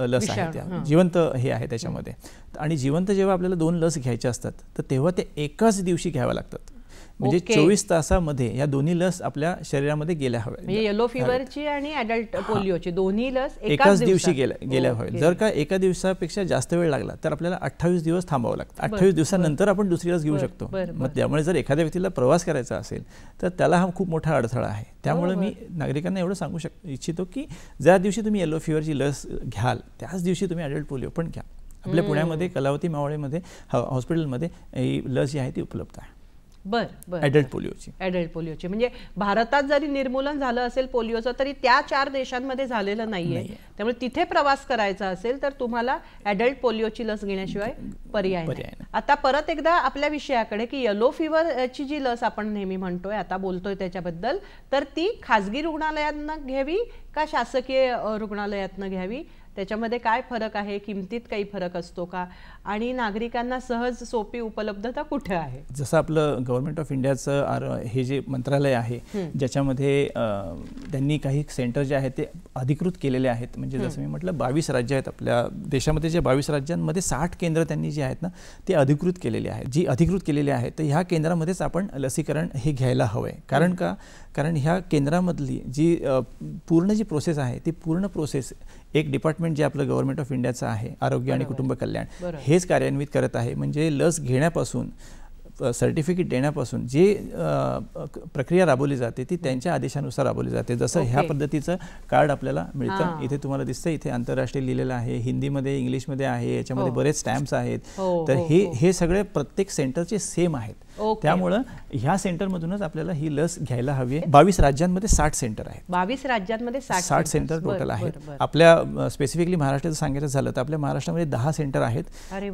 लस आहे, जिवंत हे आहे त्याच्यामध्ये, आणि जिवंत जेव्हा आपल्याला 2 लस घ्यायच्या असतात तर तेव्हा ते एकाच दिवशी घ्याव्या लागतात. म्हणजे 24 तासामध्ये या दोन्ही लस आपल्या शरीरामध्ये गेल्या हव्या. म्हणजे येलो फीवरची आणि ॲडल्ट पोलिओची दोन्ही लस एकाच दिवशी गेल्या हव्या. जर का एका दिवसापेक्षा जास्त वेळ लागला तर आपल्याला 28 दिवस थांबावं लागतं. 28 दिवसानंतर आपण दुसरी लस घेऊ शकतो. मग त्यामुळे जर एखाद्या व्यक्तीला प्रवास करायचा असेल तर त्याला हा खूप मोठा अडथळा आहे. त्यामुळे मी नागरिकांना एवढं सांगू इच्छितो की ज्या दिवशी तुम्ही येलो फीवरची लस घ्याल त्याच दिवशी तुम्ही ॲडल्ट पोलिओ पण घ्या. आपल्या पुण्यामध्ये कलावती मावळेमध्ये हॉस्पिटलमध्ये ही लस जी आहे ती उपलब्ध आहे. बर ॲडल्ट पोलिओची. ॲडल्ट पोलिओची म्हणजे भारतात जरी निर्मूलन झालं असेल पोलिओचं तरी त्या 4 देशांमध्ये झालेलं नाहीये. त्यामुळे तिथे प्रवास करायचा असेल तर तुम्हाला ॲडल्ट पोलिओची लस घेण्याशिवाय पर्याय नाही. आता परत एकदा आपल्या विषयाकडे की येलो फीवरची जी लस आपण नेहमी म्हणतोय, आता बोलतोय त्याच्याबद्दल, तर ती खाजगी रुग्णालयांना घ्यावी का शासकीय रुग्णालयातनं घ्यावी? त्याच्यामध्ये काय फरक आहे? किमतीत काही फरक असतो का? आणि नागरिकांना सहज सोपी उपलब्धता कुठे आहे? जसं आपलं गव्हर्नमेंट ऑफ इंडियाचं हे जे मंत्रालय आहे ज्याच्यामध्ये त्यांनी काही सेंटर जे आहेत ते अधिकृत केलेले आहेत. म्हणजे जसं मी म्हटलं 22 राज्य आहेत आपल्या देशामध्ये. जे 22 राज्यांमध्ये 60 केंद्र त्यांनी जी आहेत ना ते अधिकृत केलेली आहेत. जी अधिकृत केलेली आहेत तर ह्या केंद्रामध्येच आपण लसीकरण हे घ्यायला हवं आहे. कारण का? कारण ह्या केंद्रामधली जी पूर्ण जी प्रोसेस आहे ती पूर्ण प्रोसेस एक डिपार्टमेंट जे आपलं गव्हर्नमेंट ऑफ इंडियाचं आहे आरोग्य आणि कुटुंब कल्याण हेच कार्यान्वित करत आहे. म्हणजे लस घेण्यापासून सर्टिफिकेट देण्यापासून जे प्रक्रिया राबवली जाते ती त्यांच्या आदेशानुसार राबवली जाते. जसं ह्या पद्धतीचं कार्ड आपल्याला मिळतं. इथे तुम्हाला दिसतं, इथे आंतरराष्ट्रीय लिहिलेलं आहे, हिंदीमध्ये इंग्लिशमध्ये आहे, याच्यामध्ये बरेच स्टॅम्प्स आहेत. तर हे सगळे प्रत्येक सेंटरचे सेम आहेत. त्यामुळं ह्या सेंटरमधूनच आपल्याला ही लस घ्यायला हवी आहे. 22 राज्यांमध्ये 60 सेंटर आहेत. 22 राज्यांमध्ये 60 सेंटर टोटल आहेत. आपल्या स्पेसिफिकली महाराष्ट्राचं सांगायचं झालं तर आपल्या महाराष्ट्रामध्ये 10 सेंटर आहेत.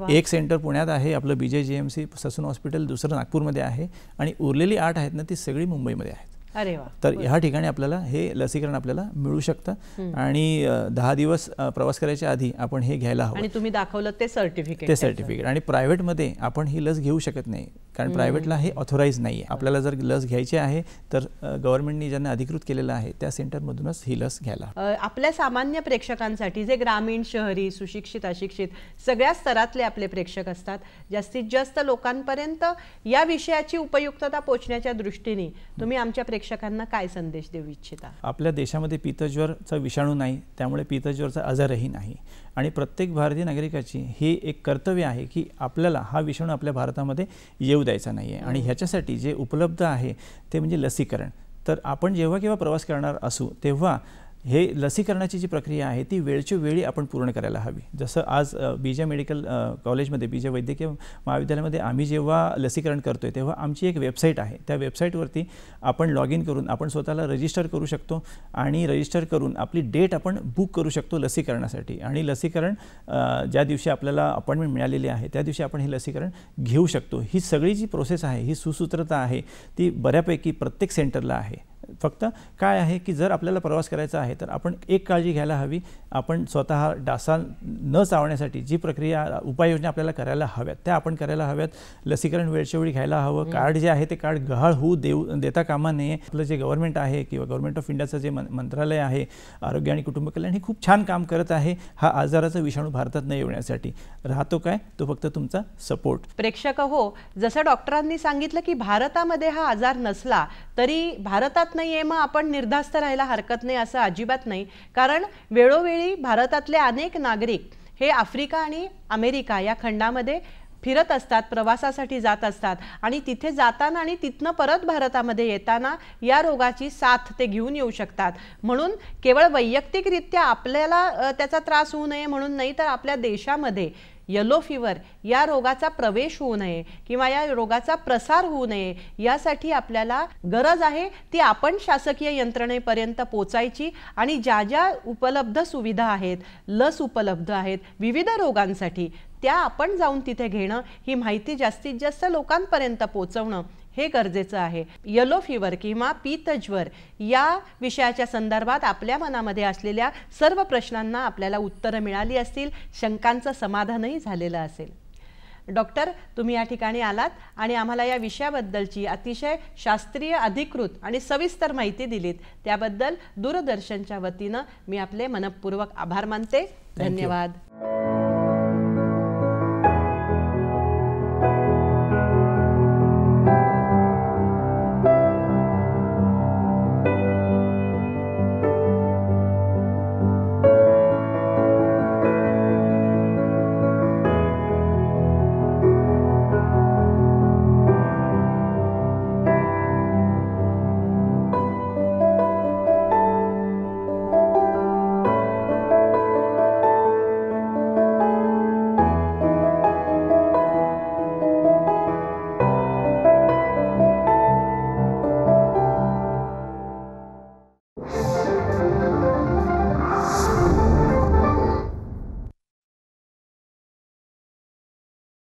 एक सेंटर पुण्यात आहे आपलं BJGMC ससून हॉस्पिटल, दुसरं नागपूरमध्ये आहे आणि उरलेली 8 आहेत ना ती सगळी मुंबईमध्ये आहेत. अरे वा. तर ह्या ठिकाणी आपल्याला हे लसीकरण आपल्याला मिळू शकतं आणि 10 दिवस प्रवास करायच्या आधी आपण हे घ्यायला हवं. आणि तुम्ही दाखवलं ते सर्टिफिकेट. आणि प्रायव्हेटमध्ये आपण ही लस घेऊ शकत नाही कारण प्रायव्हेटला हे ऑथोराइज नाही आहे. आपल्याला जर लस घ्यायची आहे तर गव्हर्नमेंटने ज्यांना अधिकृत केलेलं आहे त्या सेंटरमधूनच ही लस घ्यायला. आपल्या सामान्य प्रेक्षकांसाठी जे ग्रामीण, शहरी, सुशिक्षित, अशिक्षित सगळ्या स्तरातले आपले प्रेक्षक असतात, जास्तीत जास्त लोकांपर्यंत या विषयाची उपयुक्तता पोहोचण्याच्या दृष्टीने तुम्ही आमच्या प्रेक्षकांना काय संदेश देऊ इच्छिता? आपल्या देशामध्ये पीतज्वरचा विषाणू नाही, त्यामुळे पीतज्वरचा आजारही नाही आणि प्रत्येक भारतीय नागरिकाची हे एक कर्तव्य आहे की आपल्याला हा विषाणू आपल्या भारतामध्ये येऊ द्यायचा नाही आहे. आणि ह्याच्यासाठी जे उपलब्ध आहे ते म्हणजे लसीकरण. तर आपण जेव्हा केव्हा प्रवास करणार असू तेव्हा हे लसीकरणाची जी प्रक्रिया आहे ती वेळच्या वेळी आपण पूर्ण करायला हवी. जसं आज बीजे मेडिकल कॉलेजमध्ये, बीजे वैद्यकीय महाविद्यालयामध्ये आम्ही जेव्हा लसीकरण करतोय तेव्हा आमची एक वेबसाईट आहे. त्या वेबसाईटवरती आपण लॉग इन करून आपण स्वतःला रजिस्टर करू शकतो आणि रजिस्टर करून आपली डेट आपण बुक करू शकतो लसीकरणासाठी. आणि लसीकरण ज्या दिवशी आपल्याला अपॉइंटमेंट मिळालेली आहे त्या दिवशी आपण हे लसीकरण घेऊ शकतो. ही सगळी जी प्रोसेस आहे, ही सुसूत्रता आहे, ती बऱ्यापैकी प्रत्येक सेंटरला आहे. फक्त काय आहे की जर आपल्याला प्रवास करायचा आहे तर आपण एक काळजी घ्यायला हवी. आपण स्वतः डासा न चावण्यासाठी जी प्रक्रिया उपाययोजना आपल्याला करायला हव्यात त्या आपण करायला हव्यात. लसीकरण वेळच्या वेळी घ्यायला हवं. कार्ड जे आहे ते कार्ड गहाळ होऊ देता कामा नये. आपलं जे गव्हर्नमेंट आहे किंवा गव्हर्नमेंट ऑफ इंडियाचं जे मंत्रालय आहे आरोग्य आणि कुटुंब कल्याण, हे खूप छान काम करत आहे हा आजाराचा विषाणू भारतात न येण्यासाठी. राहतो काय तो फक्त तुमचा सपोर्ट. प्रेक्षक हो, जसं डॉक्टरांनी सांगितलं की भारतामध्ये हा आजार नसला तरी भारतात नाहीये मग आपण निर्धास्त राहायला हरकत नाही असं अजिबात नाही. कारण वेळोवेळी भारतातले अनेक नागरिक हे आफ्रिका आणि अमेरिका या खंडामध्ये फिरत असतात, प्रवासासाठी जात असतात आणि तिथे जाताना आणि तिथनं परत भारतामध्ये येताना या रोगाची साथ ते घेऊन येऊ शकतात. म्हणून केवळ वैयक्तिकरित्या आपल्याला त्याचा त्रास होऊ नये म्हणून नाही, तर आपल्या देशामध्ये येलो फीवर या रोगाचा प्रवेश होऊ नये किंवा या रोगाचा प्रसार होऊ नये यासाठी आपल्याला गरज आहे ती आपण शासकीय यंत्रणेपर्यंत पोचायची आणि ज्या ज्या उपलब्ध सुविधा आहेत, लस उपलब्ध आहेत विविध रोगांसाठी, त्या आपण जाऊन तिथे घेणं, ही माहिती जास्तीत जास्त लोकांपर्यंत पोहोचवणं हे गरजेचं आहे. येलो फीवर किंवा पीतज्वर या विषयाच्या संदर्भात आपल्या मनामध्ये असलेल्या सर्व प्रश्नांना आपल्याला उत्तरं मिळाली असतील, शंकांचं समाधानही झालेलं असेल. डॉक्टर, तुम्ही या ठिकाणी आलात आणि आम्हाला या विषयाबद्दलची अतिशय शास्त्रीय, अधिकृत आणि सविस्तर माहिती दिलीत, त्याबद्दल दूरदर्शनच्या वतीनं मी आपले मनपूर्वक आभार मानते. धन्यवाद.